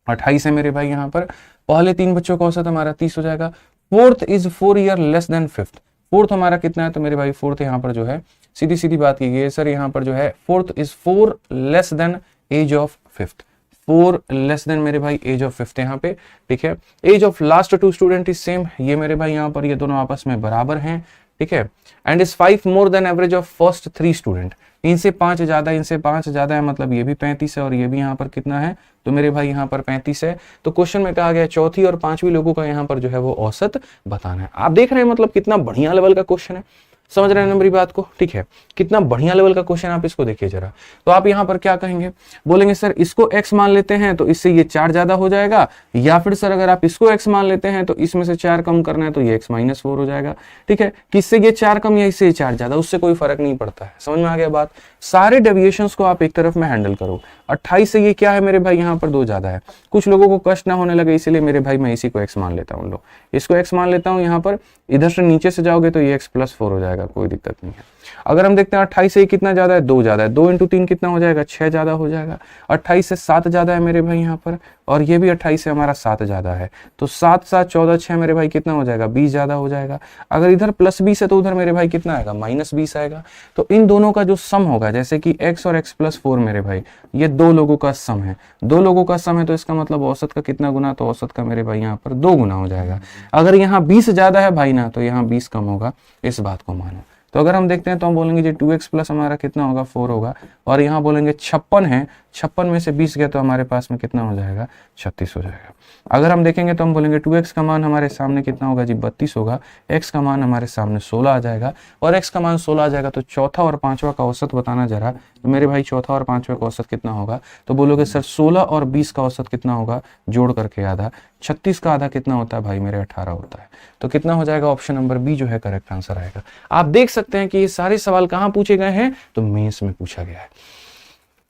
28 है मेरे भाई। यहाँ पर पहले 3 बच्चों का औसत हमारा 30 हो जाएगा। 4th is 4 year less than 5th। 4th हमारा कितना है? तो मेरे भाई 4th यहाँ पर जो है सीधी सीधी बात की गई सर, यहाँ पर जो है 4th is 4 less than age of 5th। 4 less than मेरे भाई एज ऑफ 5th यहाँ पे, ठीक है। Age of last 2 student is same. ये मेरे भाई यहाँ पर ये दोनों आपस में बराबर हैं, ठीक है। And is 5 more than average of first 3 student. इनसे 5 ज्यादा, इनसे 5 ज्यादा है, मतलब ये भी 35 है और ये भी यहाँ पर कितना है? तो मेरे भाई यहाँ पर 35 है। तो क्वेश्चन में कहा गया चौथी और 5वीं लोगों का यहाँ पर जो है वो औसत बताना है। आप देख रहे हैं मतलब कितना बढ़िया लेवल का क्वेश्चन है। समझ रहे हैं ना मेरी बात को? ठीक है, कितना बढ़िया लेवल का क्वेश्चन, आप इसको देखिए जरा। तो आप यहाँ पर क्या कहेंगे, बोलेंगे सर इसको x मान लेते हैं तो इससे ये 4 ज्यादा हो जाएगा, या फिर सर अगर आप इसको x मान लेते हैं तो इसमें से 4 कम करना है तो ये x - 4 हो जाएगा। ठीक है, किससे ये 4 कम या इससे ये 4 ज्यादा, उससे कोई फर्क नहीं पड़ता है। समझ में आ गया बात? सारे डेविएशंस को आप एक तरफ में हैंडल करो। 28 से ये क्या है मेरे भाई, यहाँ पर 2 ज्यादा है। कुछ लोगों को कष्ट ना होने लगे इसलिए मेरे भाई मैं इसी को x मान लेता हूँ, लो इसको x मान लेता हूँ। यहाँ पर इधर से नीचे से जाओगे तो ये x + 4 हो जाएगा, कोई दिक्कत नहीं है। अगर हम देखते हैं 28 से कितना ज्यादा है, 2 ज्यादा है, 2 × 3 कितना हो जाएगा, 6 ज्यादा हो जाएगा। 28 से 7 ज्यादा है मेरे भाई यहाँ पर, और ये भी 28 से हमारा 7 ज्यादा है, तो 7 + 7 = 14, 6 मेरे भाई कितना हो जाएगा, 20 ज्यादा हो जाएगा। अगर इधर +20 है तो उधर मेरे भाई कितना आएगा, -20 आएगा। तो इन दोनों का जो सम होगा, जैसे कि x और x + 4 मेरे भाई ये 2 लोगों का सम है, 2 लोगों का सम है, तो इसका मतलब औसत का कितना गुना, तो औसत का मेरे भाई यहाँ पर 2 गुना हो जाएगा। अगर यहाँ 20 ज्यादा है भाई ना, तो यहाँ 20 कम होगा, इस बात को मानो। तो अगर हम देखते हैं तो हम बोलेंगे जी 2x + हमारा कितना होगा, 4 होगा, और यहाँ बोलेंगे 56 है, 56 में से 20 गया तो हमारे पास में कितना हो जाएगा, 36 हो जाएगा। अगर हम देखेंगे तो हम बोलेंगे 2x का मान हमारे सामने कितना होगा जी, 32 होगा, x का मान हमारे सामने 16 आ जाएगा, और x का मान 16 आ जाएगा। तो चौथा और पांचवा का औसत बताना जरा, तो मेरे भाई चौथा और पांचवा का औसत कितना होगा, तो बोलोगे सर 16 और 20 का औसत कितना होगा, जोड़ करके आधा, 36 का आधा कितना होता है भाई मेरे, 18 होता है। तो कितना हो जाएगा, ऑप्शन नंबर बी जो है करेक्ट आंसर आएगा। आप देख सकते हैं कि ये सारे सवाल कहाँ पूछे गए हैं, तो मेंस में पूछा गया है।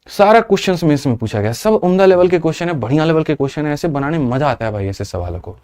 सारा क्वेश्चंस मेंस में पूछा गया, सब उम्दा लेवल के क्वेश्चन है, बढ़िया लेवल के क्वेश्चन है, ऐसे बनाने में मजा आता है भाई ऐसे सवालों को।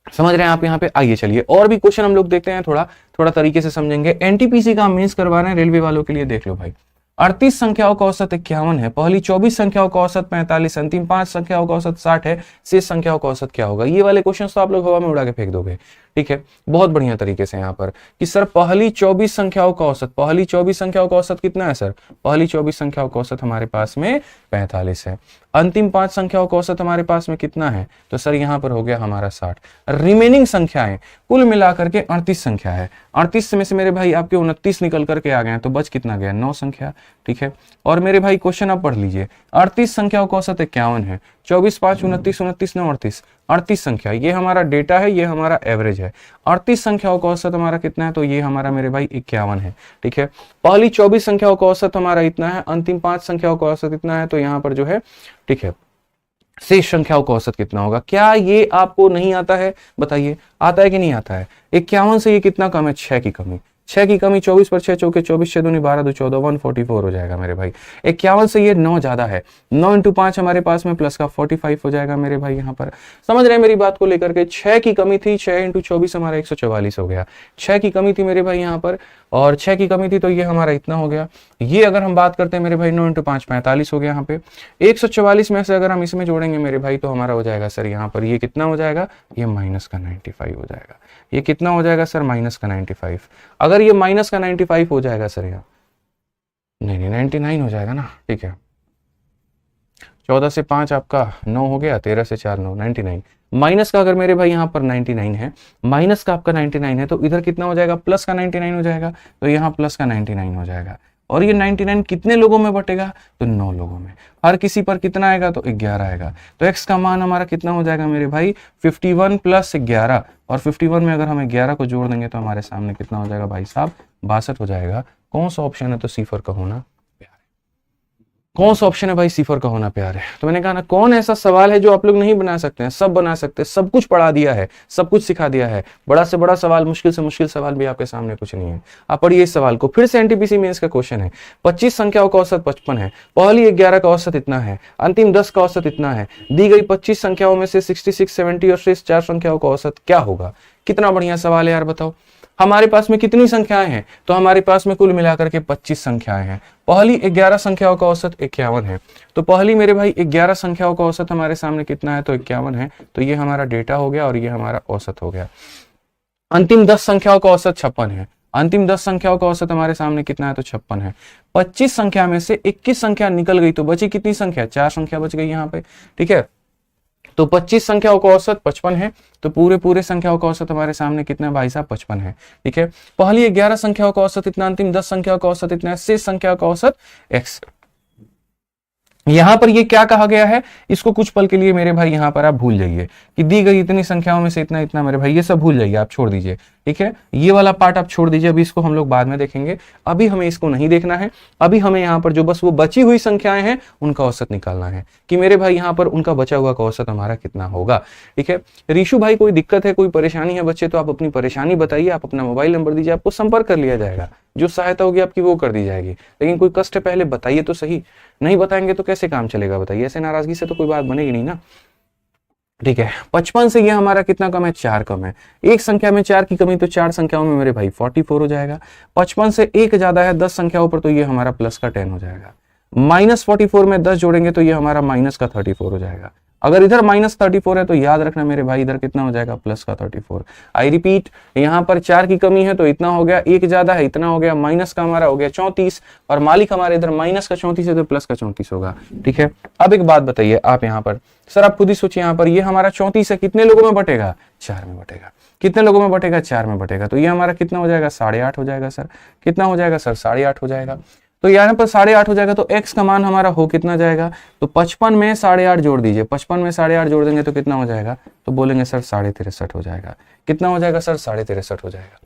समझ रहे हैं आप यहाँ पे? आइए चलिए और भी क्वेश्चन हम लोग देखते हैं, थोड़ा तरीके से समझेंगे। एनटीपीसी का मेंस करवा रहे हैं रेलवे वालों के लिए, देख लो भाई। 38 संख्याओं का औसत 51 है, पहली 24 संख्याओं का औसत 45, अंतिम 5 संख्याओं का औसत 60 है, शेष संख्याओं का औसत क्या होगा। ये वाले क्वेश्चन तो आप लोग हवा में उड़ा के फेंक दोगे। ठीक है, बहुत बढ़िया तरीके से यहाँ पर कि सर पहली 24 संख्याओं का औसत, पहली 24 संख्याओं का औसत कितना है सर, पहली 24 संख्याओं का औसत हमारे पास में 45 है। अंतिम 5 संख्याओं का औसत हमारे पास में कितना है, तो सर यहाँ पर हो गया हमारा 60। रिमेनिंग संख्याएं कुल मिलाकर के 38 संख्या है, 38 में से मेरे भाई आपके 29 निकल करके आ गए हैं, तो बच कितना गया, 9 संख्या। ठीक है, और मेरे भाई क्वेश्चन आप पढ़ लीजिए, 38 संख्याओं का औसत 51 है, 24 5 29, 29 9 38, 38 संख्या ये हमारा डेटा है, ये हमारा एवरेज है। 38 संख्याओं का औसत हमारा कितना है, तो ये हमारा मेरे भाई 51 है। ठीक है, पहली 24 संख्याओं का औसत हमारा इतना है, अंतिम 5 संख्याओं का औसत इतना है, तो यहाँ पर जो है ठीक है शेष संख्याओं का औसत कितना होगा। क्या ये आपको नहीं आता है, बताइए आता है कि नहीं आता है। 51 से ये कितना कम है, 6 की कमी, 6 की कमी, 24 पर 6 चौके 24, 6 दूनी 12, 2 14, 144 हो जाएगा मेरे भाई। 51 से ये 9 ज्यादा है, 9 × 5 हमारे पास में प्लस का 45 हो जाएगा मेरे भाई। यहाँ पर समझ रहे हैं मेरी बात को लेकर के, 6 की कमी थी, 6 × 24 हमारा 144 हो गया, 6 की कमी थी मेरे भाई यहाँ पर, और 6 की कमी थी तो ये हमारा इतना हो गया। ये अगर हम बात करते हैं मेरे भाई 9 × 5 45 हो गया यहाँ पे। 144 में से अगर हम इसमें जोड़ेंगे मेरे भाई तो हमारा हो जाएगा सर यहाँ पर ये कितना हो जाएगा, ये -95 हो जाएगा। ये कितना हो जाएगा सर, -95। अगर ये -95 हो जाएगा सर, यहाँ नहीं 99 हो जाएगा ना। ठीक है, 14 से 5 आपका 9 हो गया, 13 से 4 9, 99। माइनस का अगर मेरे भाई यहाँ पर 99 है, माइनस का आपका 99 है, तो इधर कितना हो जाएगा, प्लस का 99 हो जाएगा, तो यहाँ प्लस का 99 हो जाएगा। और ये 99 कितने लोगों में बटेगा, तो 9 लोगों में। हर किसी पर कितना आएगा, तो 11 आएगा। तो x का मान हमारा कितना हो जाएगा मेरे भाई, 51 + 11, और 51 में अगर हम 11 को जोड़ देंगे तो हमारे सामने कितना हो जाएगा भाई साहब, 62 हो जाएगा। कौन सा ऑप्शन है, तो C4 का होना प्यार है। कौन सा ऑप्शन है भाई, C4 का होना प्यार है। तो मैंने कहा ना, कौन ऐसा सवाल है जो आप लोग नहीं बना सकते हैं, सब बना सकते हैं, सब कुछ पढ़ा दिया है, सब कुछ सिखा दिया है। बड़ा से बड़ा सवाल, मुश्किल से मुश्किल सवाल भी आपके सामने कुछ नहीं है। आप पढ़िए इस सवाल को फिर से, एनटीपीसी मेंस का क्वेश्चन है। 25 संख्याओं का औसत 55 है, पहली 11 का औसत इतना है, अंतिम 10 का औसत इतना है। दी गई 25 संख्याओं में से 66 70 और शेष 4 संख्याओं का औसत क्या होगा। कितना बढ़िया सवाल है यार, बताओ। हमारे पास में कितनी संख्याएं हैं, तो हमारे पास में कुल मिलाकर के 25 संख्याएं हैं। पहली 11 संख्याओं का औसत 51 है, तो पहली मेरे भाई 11 संख्याओं का औसत हमारे सामने कितना है, तो 51 है। तो ये हमारा डेटा हो गया और ये हमारा औसत हो गया। अंतिम 10 संख्याओं का औसत 56 है, अंतिम 10 संख्याओं का औसत हमारे सामने कितना है, तो 56 है। 25 संख्या में से 21 संख्या निकल गई, तो बची कितनी संख्या, 4 संख्या बच गई यहाँ पे। ठीक है, तो 25 संख्याओं का औसत 55 है, तो पूरे संख्याओं का औसत हमारे सामने कितना है भाई साहब, 55 है। ठीक है, पहली 11 संख्याओं का औसत इतना, अंतिम 10 संख्याओं का औसत इतना है, शेष संख्याओं का औसत x। यहां पर ये क्या कहा गया है, इसको कुछ पल के लिए मेरे भाई यहां पर आप भूल जाइए कि दी गई इतनी संख्याओं में से इतना इतना, मेरे भाई ये सब भूल जाइए, आप छोड़ दीजिए। ठीक है, ये वाला पार्ट आप छोड़ दीजिए, अभी इसको हम लोग बाद में देखेंगे, अभी हमें इसको नहीं देखना है। अभी हमें यहाँ पर जो बस वो बची हुई संख्याएं हैं उनका औसत निकालना है कि मेरे भाई यहाँ पर उनका बचा हुआ का औसत हमारा कितना होगा। ठीक है, ऋषु भाई कोई दिक्कत है, कोई परेशानी है बच्चे, तो आप अपनी परेशानी बताइए, आप अपना मोबाइल नंबर दीजिए, आपको संपर्क कर लिया जाएगा, जो सहायता होगी आपकी वो कर दी जाएगी। लेकिन कोई कष्ट है पहले बताइए तो सही, नहीं बताएंगे तो कैसे काम चलेगा बताइए, ऐसे नाराजगी से तो कोई बात बनेगी नहीं ना। ठीक है, 55 से ये हमारा कितना कम है, 4 कम है। एक संख्या में 4 की कमी तो 4 संख्याओं में मेरे भाई 44 हो जाएगा। 55 से 1 ज्यादा है 10 संख्याओं पर, तो ये हमारा प्लस का 10 हो जाएगा। -44 में 10 जोड़ेंगे तो ये हमारा माइनस का 34 हो जाएगा। अगर इधर -34 है तो याद रखना मेरे भाई इधर कितना हो जाएगा, प्लस का 34। आई रिपीट, यहाँ पर 4 की कमी है तो इतना हो गया, 1 ज्यादा है इतना हो गया, माइनस का हमारा हो गया 34, और मालिक हमारे इधर माइनस का 34 है तो प्लस का 34 होगा। ठीक है, अब एक बात बताइए आप यहाँ पर, सर आप खुद ही सोचिए, यहाँ पर ये हमारा 34 है, कितने लोगों में बटेगा, 4 में बटेगा। कितने लोगों में बटेगा, 4 में बटेगा, तो ये हमारा कितना हो जाएगा, 8.5 हो जाएगा सर। कितना हो जाएगा सर, 8.5 हो जाएगा। तो यहाँ पर 8.5 हो जाएगा तो x का मान हमारा हो कितना जाएगा, तो 55 में 8.5 जोड़ दीजिए, 55 में 8.5 जोड़ देंगे तो कितना हो जाएगा, तो बोलेंगे सर 63.5 हो जाएगा। कितना हो जाएगा सर, 63.5 हो जाएगा।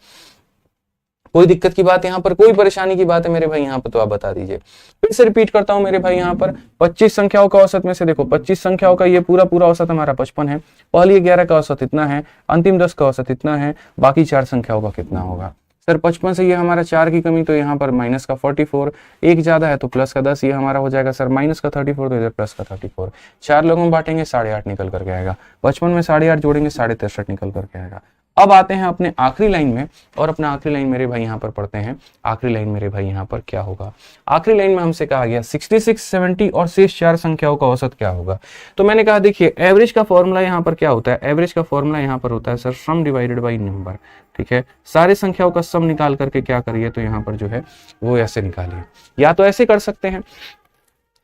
कोई दिक्कत की बात यहाँ पर, कोई परेशानी की बात है मेरे भाई यहाँ पर, तो आप बता दीजिए। फिर से रिपीट करता हूँ मेरे भाई, यहाँ पर 25 संख्याओं का औसत में से देखो, 25 संख्याओं का ये पूरा पूरा औसत हमारा 55 है, पहली 11 का औसत इतना है, अंतिम 10 का औसत इतना है, बाकी 4 संख्याओं का कितना होगा सर। 55 से ये हमारा 4 की कमी तो यहाँ पर माइनस का 44, एक ज्यादा है तो प्लस का 10, ये हमारा हो जाएगा सर माइनस का 34, तो इधर प्लस का 34। 4 लोगों में बांटेंगे 8.5 निकल करके आएगा, 55 में 8.5 जोड़ेंगे 63.5 निकल करके आएगा। अब आते हैं अपने आखिरी लाइन में, और अपना आखिरी लाइन मेरे भाई यहाँ पर पढ़ते हैं। आखिरी लाइन मेरे भाई यहाँ पर क्या होगा, आखिरी लाइन में हमसे कहा गया 66, 70 और शेष 4 संख्याओं का औसत क्या होगा। तो मैंने कहा देखिए, एवरेज का फॉर्मूला यहाँ पर क्या होता है, एवरेज का फॉर्मूला यहाँ पर होता है sir some divided by number. ठीक है, सारे संख्याओं का सम निकाल करके क्या करिए, तो यहाँ पर जो है वो ऐसे निकालिए, या तो ऐसे कर सकते हैं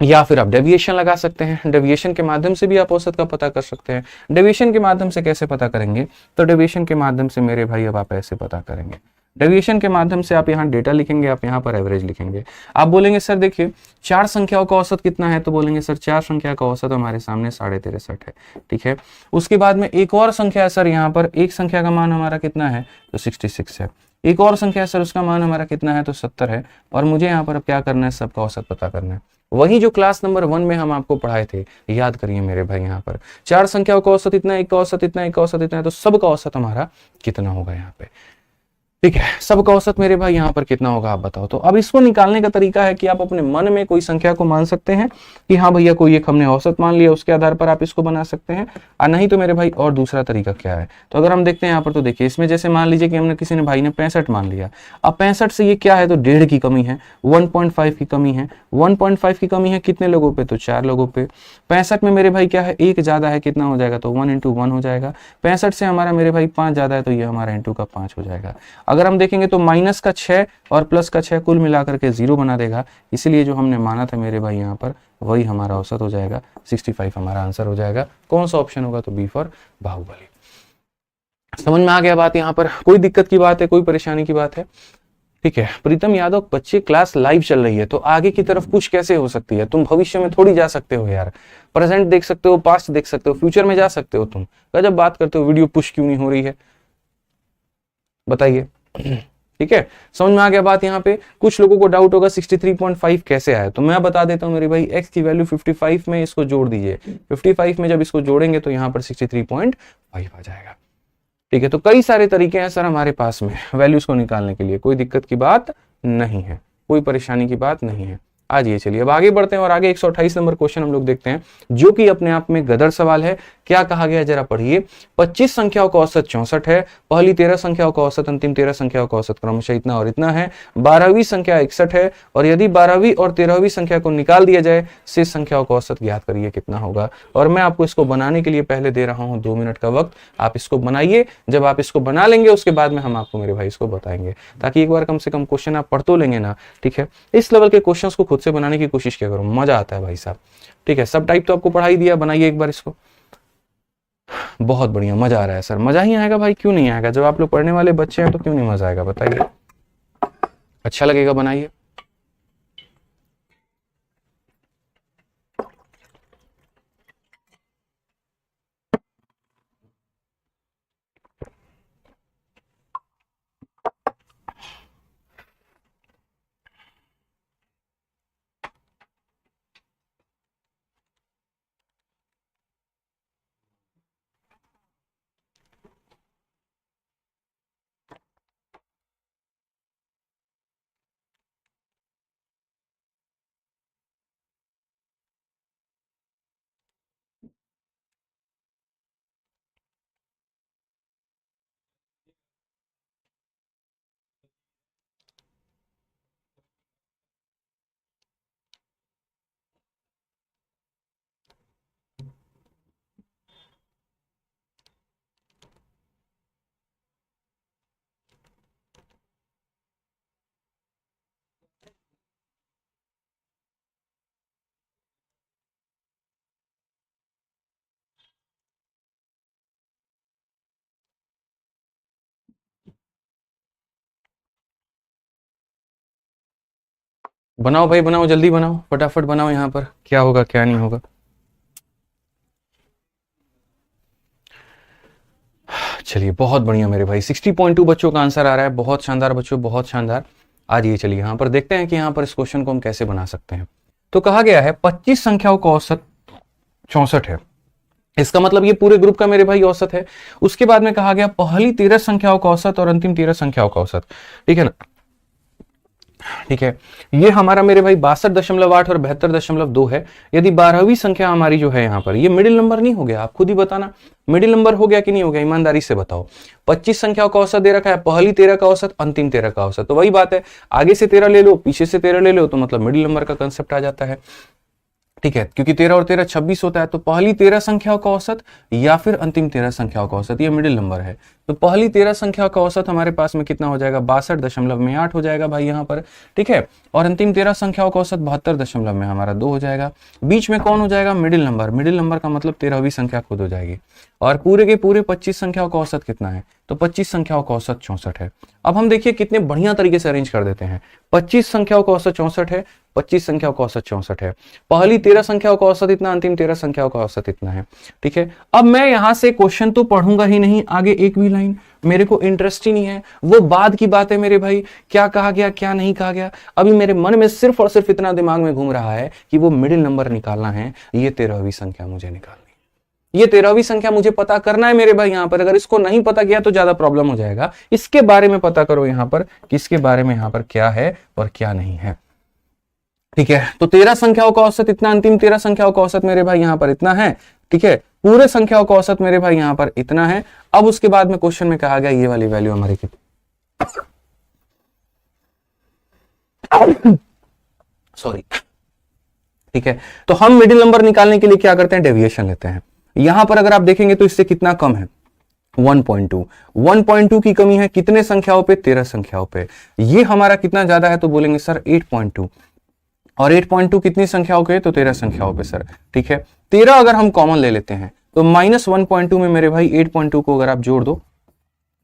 या फिर आप डेविएशन लगा सकते हैं, डेविएशन के माध्यम से भी आप औसत का पता कर सकते हैं। डेविएशन के माध्यम से कैसे पता करेंगे, तो डेविएशन के माध्यम से मेरे भाई अब आप ऐसे पता करेंगे, डेविएशन के माध्यम से आप यहाँ डेटा लिखेंगे, आप यहाँ पर एवरेज लिखेंगे। आप बोलेंगे सर देखिए 4 संख्याओं का औसत कितना है, तो बोलेंगे सर 4 संख्या का औसत हमारे सामने 63.5 है। ठीक है, उसके बाद में एक और संख्या है सर, यहाँ पर एक संख्या का मान हमारा कितना है, तो 66 है। एक और संख्या है सर, उसका मान हमारा कितना है, तो 70 है। और मुझे यहाँ पर अब क्या करना है, सबका औसत पता करना है, वही जो क्लास नंबर 1 में हम आपको पढ़ाए थे, याद करिए मेरे भाई। यहाँ पर 4 संख्याओं का औसत इतना, एक का औसत इतना, एक का औसत इतना है, तो सबका औसत हमारा कितना होगा यहाँ पे। ठीक है, सबका औसत मेरे भाई यहाँ पर कितना होगा आप बताओ। तो अब इसको निकालने का तरीका है कि आप अपने मन में कोई संख्या को मान सकते हैं कि हाँ भैया कोई एक हमने औसत मान लिया, उसके आधार पर आप इसको बना सकते हैं, और नहीं तो मेरे भाई और दूसरा तरीका क्या है। तो अगर हम देखते हैं यहाँ पर, तो देखिए इसमें जैसे मान लीजिए कि हमने किसी ने भाई ने 65 मान लिया, अब 65 से ये क्या है, तो 1.5 की कमी है, 1.5 की कमी है, 1.5 की कमी है कितने लोगों पे, तो 4 लोगों पे। 65 में मेरे भाई क्या है, एक ज्यादा है, कितना हो जाएगा, तो 1 × 1 हो जाएगा। 65 से हमारा मेरे भाई 5 ज्यादा है, तो ये हमारा × का 5 हो जाएगा। अगर हम देखेंगे तो माइनस का 6 और प्लस का 6 कुल मिलाकर के 0 बना देगा, इसलिए जो हमने माना था मेरे भाई यहाँ पर वही हमारा औसत हो जाएगा, 65 हमारा आंसर हो जाएगा। कौन सा ऑप्शन होगा, तो बी फॉर बाहुबली। समझ में आ गया बात यहाँ पर, कोई दिक्कत की बात है, कोई परेशानी की बात है। ठीक है, प्रीतम यादव, बच्चे क्लास लाइव चल रही है तो आगे की तरफ पुश कैसे हो सकती है, तुम भविष्य में थोड़ी जा सकते हो यार, प्रेजेंट देख सकते हो, पास्ट देख सकते हो, फ्यूचर में जा सकते हो तुम। जब बात करते हो वीडियो पुश क्यों नहीं हो रही है बताइए। ठीक है, समझ में आ गया बात यहाँ पे। कुछ लोगों को डाउट होगा 63.5 कैसे आया, तो मैं बता देता हूँ मेरे भाई, x की वैल्यू 55 में इसको जोड़ दीजिए, 55 में जब इसको जोड़ेंगे तो यहाँ पर 63.5 आ जाएगा। ठीक है, तो कई सारे तरीके हैं सर हमारे पास में वैल्यूज को निकालने के लिए, कोई दिक्कत की बात नहीं है, कोई परेशानी की बात नहीं है। आज ये चलिए अब आगे बढ़ते हैं और आगे 128 नंबर क्वेश्चन हम लोग देखते हैं, जो कि अपने आप में गदर सवाल है। क्या कहा गया जरा पढ़िए। 25 संख्याओं का औसत 64 है, पहली 13 संख्याओं का औसत, अंतिम 13 संख्याओं का औसत क्रमशः इतना और इतना है। 12वीं संख्या 61 है, और यदि 12वीं और 13वीं संख्या को निकाल दिया जाए, शेष संख्याओं का औसत ज्ञात करिए कितना होगा। और मैं आपको इसको बनाने के लिए पहले दे रहा हूं 2 मिनट का वक्त, आप इसको बनाइए। जब आप इसको बना लेंगे उसके बाद में हम आपको मेरे भाई इसको बताएंगे, ताकि एक बार कम से कम क्वेश्चन आप पढ़ तो लेंगे ना। ठीक है, इस लेवल के क्वेश्चन को खुद से बनाने की कोशिश किया करो, मजा आता है भाई साहब। ठीक है, सब टाइप तो आपको पढ़ाई दिया, बनाइए एक बार इसको। बहुत बढ़िया, मजा आ रहा है सर। मजा ही आएगा भाई, क्यों नहीं आएगा, जब आप लोग पढ़ने वाले बच्चे हैं तो क्यों नहीं मजा आएगा बताइए। अच्छा लगेगा, बनाइए। बनाओ भाई बनाओ, जल्दी बनाओ, फटाफट बनाओ, यहाँ पर क्या होगा क्या नहीं होगा। चलिए बहुत बढ़िया मेरे भाई, 60.2 बच्चों का आंसर आ रहा है, बहुत शानदार बच्चों, बहुत शानदार। आइए चलिए यहाँ पर देखते हैं कि यहाँ पर इस क्वेश्चन को हम कैसे बना सकते हैं। तो कहा गया है 25 संख्याओं का औसत 64 है, इसका मतलब ये पूरे ग्रुप का मेरे भाई औसत है। उसके बाद में कहा गया पहली 13 संख्याओं का औसत और अंतिम 13 संख्याओं का औसत, ठीक है ना, ठीक है। ये हमारा मेरे भाई 62.8 और 72.2 है। यदि 12वीं संख्या हमारी जो है यहाँ पर, ये मिडिल नंबर नहीं हो गया, आप खुद ही बताना मिडिल नंबर हो गया कि नहीं हो गया, ईमानदारी से बताओ। 25 संख्याओं का औसत दे रखा है, पहली 13 का औसत, अंतिम 13 का औसत, तो वही बात है, आगे से 13 ले लो, पीछे से 13 ले लो, तो मतलब मिडिल नंबर का कंसेप्ट आ जाता है, ठीक है। क्योंकि 13 और 13 26 होता है, तो पहली 13 संख्याओं का औसत या फिर अंतिम 13 संख्याओं का औसत, ये मिडिल नंबर है। तो पहली 13 संख्या का औसत हमारे पास में कितना हो जाएगा, 62.8 हो जाएगा भाई यहाँ पर, ठीक है। और अंतिम 13 संख्याओं का औसत 72 में हमारा 2 हो जाएगा। बीच में कौन हो जाएगा, मिडिल नंबर, मिडिल नंबर का मतलब 13वीं संख्या खुद हो जाएगी। और पूरे के पूरे 25 संख्याओं का औसत कितना है, तो 25 संख्याओं का औसत 64 है। अब हम देखिए कितने बढ़िया तरीके से अरेंज कर देते हैं। 25 संख्याओं का औसत 64 है, 25 संख्याओं का औसत 64 है, पहली 13 संख्याओं का औसत इतना, अंतिम 13 संख्याओं का औसत इतना है, ठीक है। अब मैं यहां से क्वेश्चन तो पढ़ूंगा ही नहीं, आगे एक भी लाइन मेरे को इंटरेस्ट ही नहीं है, वो बाद की बात है मेरे भाई, क्या कहा गया क्या नहीं कहा गया। अभी मेरे मन में सिर्फ और सिर्फ इतना दिमाग में घूम रहा है कि वो मिडिल नंबर निकालना है, ये 13वीं संख्या मुझे निकालनी, ये 13वीं संख्या मुझे पता करना है मेरे भाई। यहां पर अगर इसको नहीं पता किया तो ज्यादा प्रॉब्लम हो जाएगा। इसके बारे में पता करो यहां पर, किसके बारे में यहां पर क्या है और क्या नहीं है, ठीक है। तो 13 संख्याओं का औसत इतना, अंतिम 13 संख्याओं का औसत मेरे भाई यहां पर इतना है, ठीक है। पूरे संख्याओं का औसत मेरे भाई यहां पर इतना है। अब उसके बाद में क्वेश्चन में कहा गया ये वाली वैल्यू हमारी कितनी, सॉरी, ठीक है। तो हम मिडिल नंबर निकालने के लिए क्या करते हैं, डेविएशन लेते हैं। यहां पर अगर आप देखेंगे तो इससे कितना कम है, 1.2, 1.2 की कमी है कितने संख्याओं पे, 13 संख्याओं पे। ये हमारा कितना ज्यादा है, तो बोलेंगे सर 8.2, और 8.2 कितनी संख्याओं के, तो 13 संख्याओं पे सर, ठीक है। 13 अगर हम कॉमन ले लेते हैं तो -1.2 में मेरे भाई 8.2 को अगर आप जोड़ दो,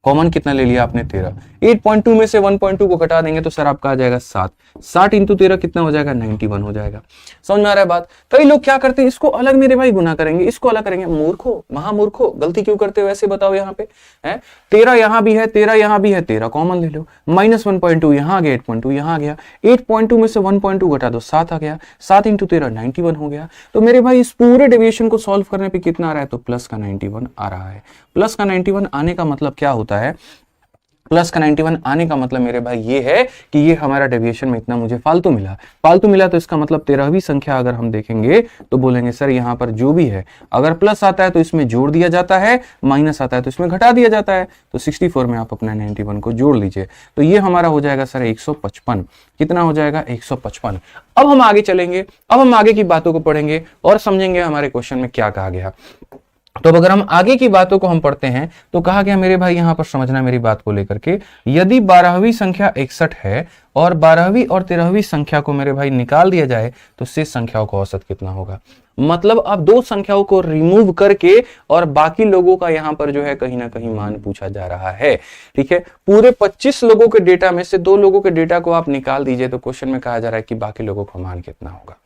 कॉमन कितना ले लिया आपने, 13, 8.2 में से 1.2 को घटा देंगे तो सर आपका आ जाएगा 7, 7 इंटू 13 कितना हो जाएगा, 91 हो जाएगा। समझ में आ रहा है बात। कई लोग क्या करते हैं, इसको अलग मेरे भाई गुना करेंगे, इसको अलग करेंगे। मूर्खो, महामूर्खो, गलती क्यों करते हो ऐसे बताओ। यहाँ पे है 13 यहाँ भी है, 13 यहाँ भी है, 13 कॉमन ले लो, -1.2 यहाँ आ गया, 8.2 यहाँ आ गया, 8.2 में से 1.2 घटा दो, 7 आ गया, 7 इंटू 13 91 हो गया। तो मेरे भाई इस पूरे डेविएशन को सॉल्व करने पे कितना आ रहा है, तो प्लस का 91 आ रहा है। प्लस का 91 आने का मतलब क्या होता है, प्लस का 91 आने का मतलब मेरे भाई ये है कि ये हमारा डेविएशन में इतना मुझे फालतू मिला, फालतू मिला। तो इसका मतलब 13वीं संख्या अगर हम देखेंगे तो बोलेंगे सर यहाँ पर जो भी है, अगर प्लस आता है तो इसमें जोड़ दिया जाता है, माइनस आता है तो इसमें घटा दिया जाता है। तो 64 में आप अपना 91 को जोड़ लीजिए, तो ये हमारा हो जाएगा सर 155। कितना हो जाएगा, 155। अब हम आगे चलेंगे, अब हम आगे की बातों को पढ़ेंगे और समझेंगे हमारे क्वेश्चन में क्या कहा गया। तो अब अगर हम आगे की बातों को हम पढ़ते हैं तो कहा गया मेरे भाई, यहां पर समझना मेरी बात को लेकर के, यदि 12वीं संख्या 61 है और 12वीं और 13वीं संख्या को मेरे भाई निकाल दिया जाए तो शेष संख्याओं का औसत कितना होगा। मतलब अब दो संख्याओं को रिमूव करके और बाकी लोगों का यहां पर जो है कहीं ना कहीं मान पूछा जा रहा है, ठीक है। पूरे 25 लोगों के डेटा में से 2 लोगों के डेटा को आप निकाल दीजिए तो क्वेश्चन में कहा जा रहा है कि बाकी लोगों का मान कितना होगा,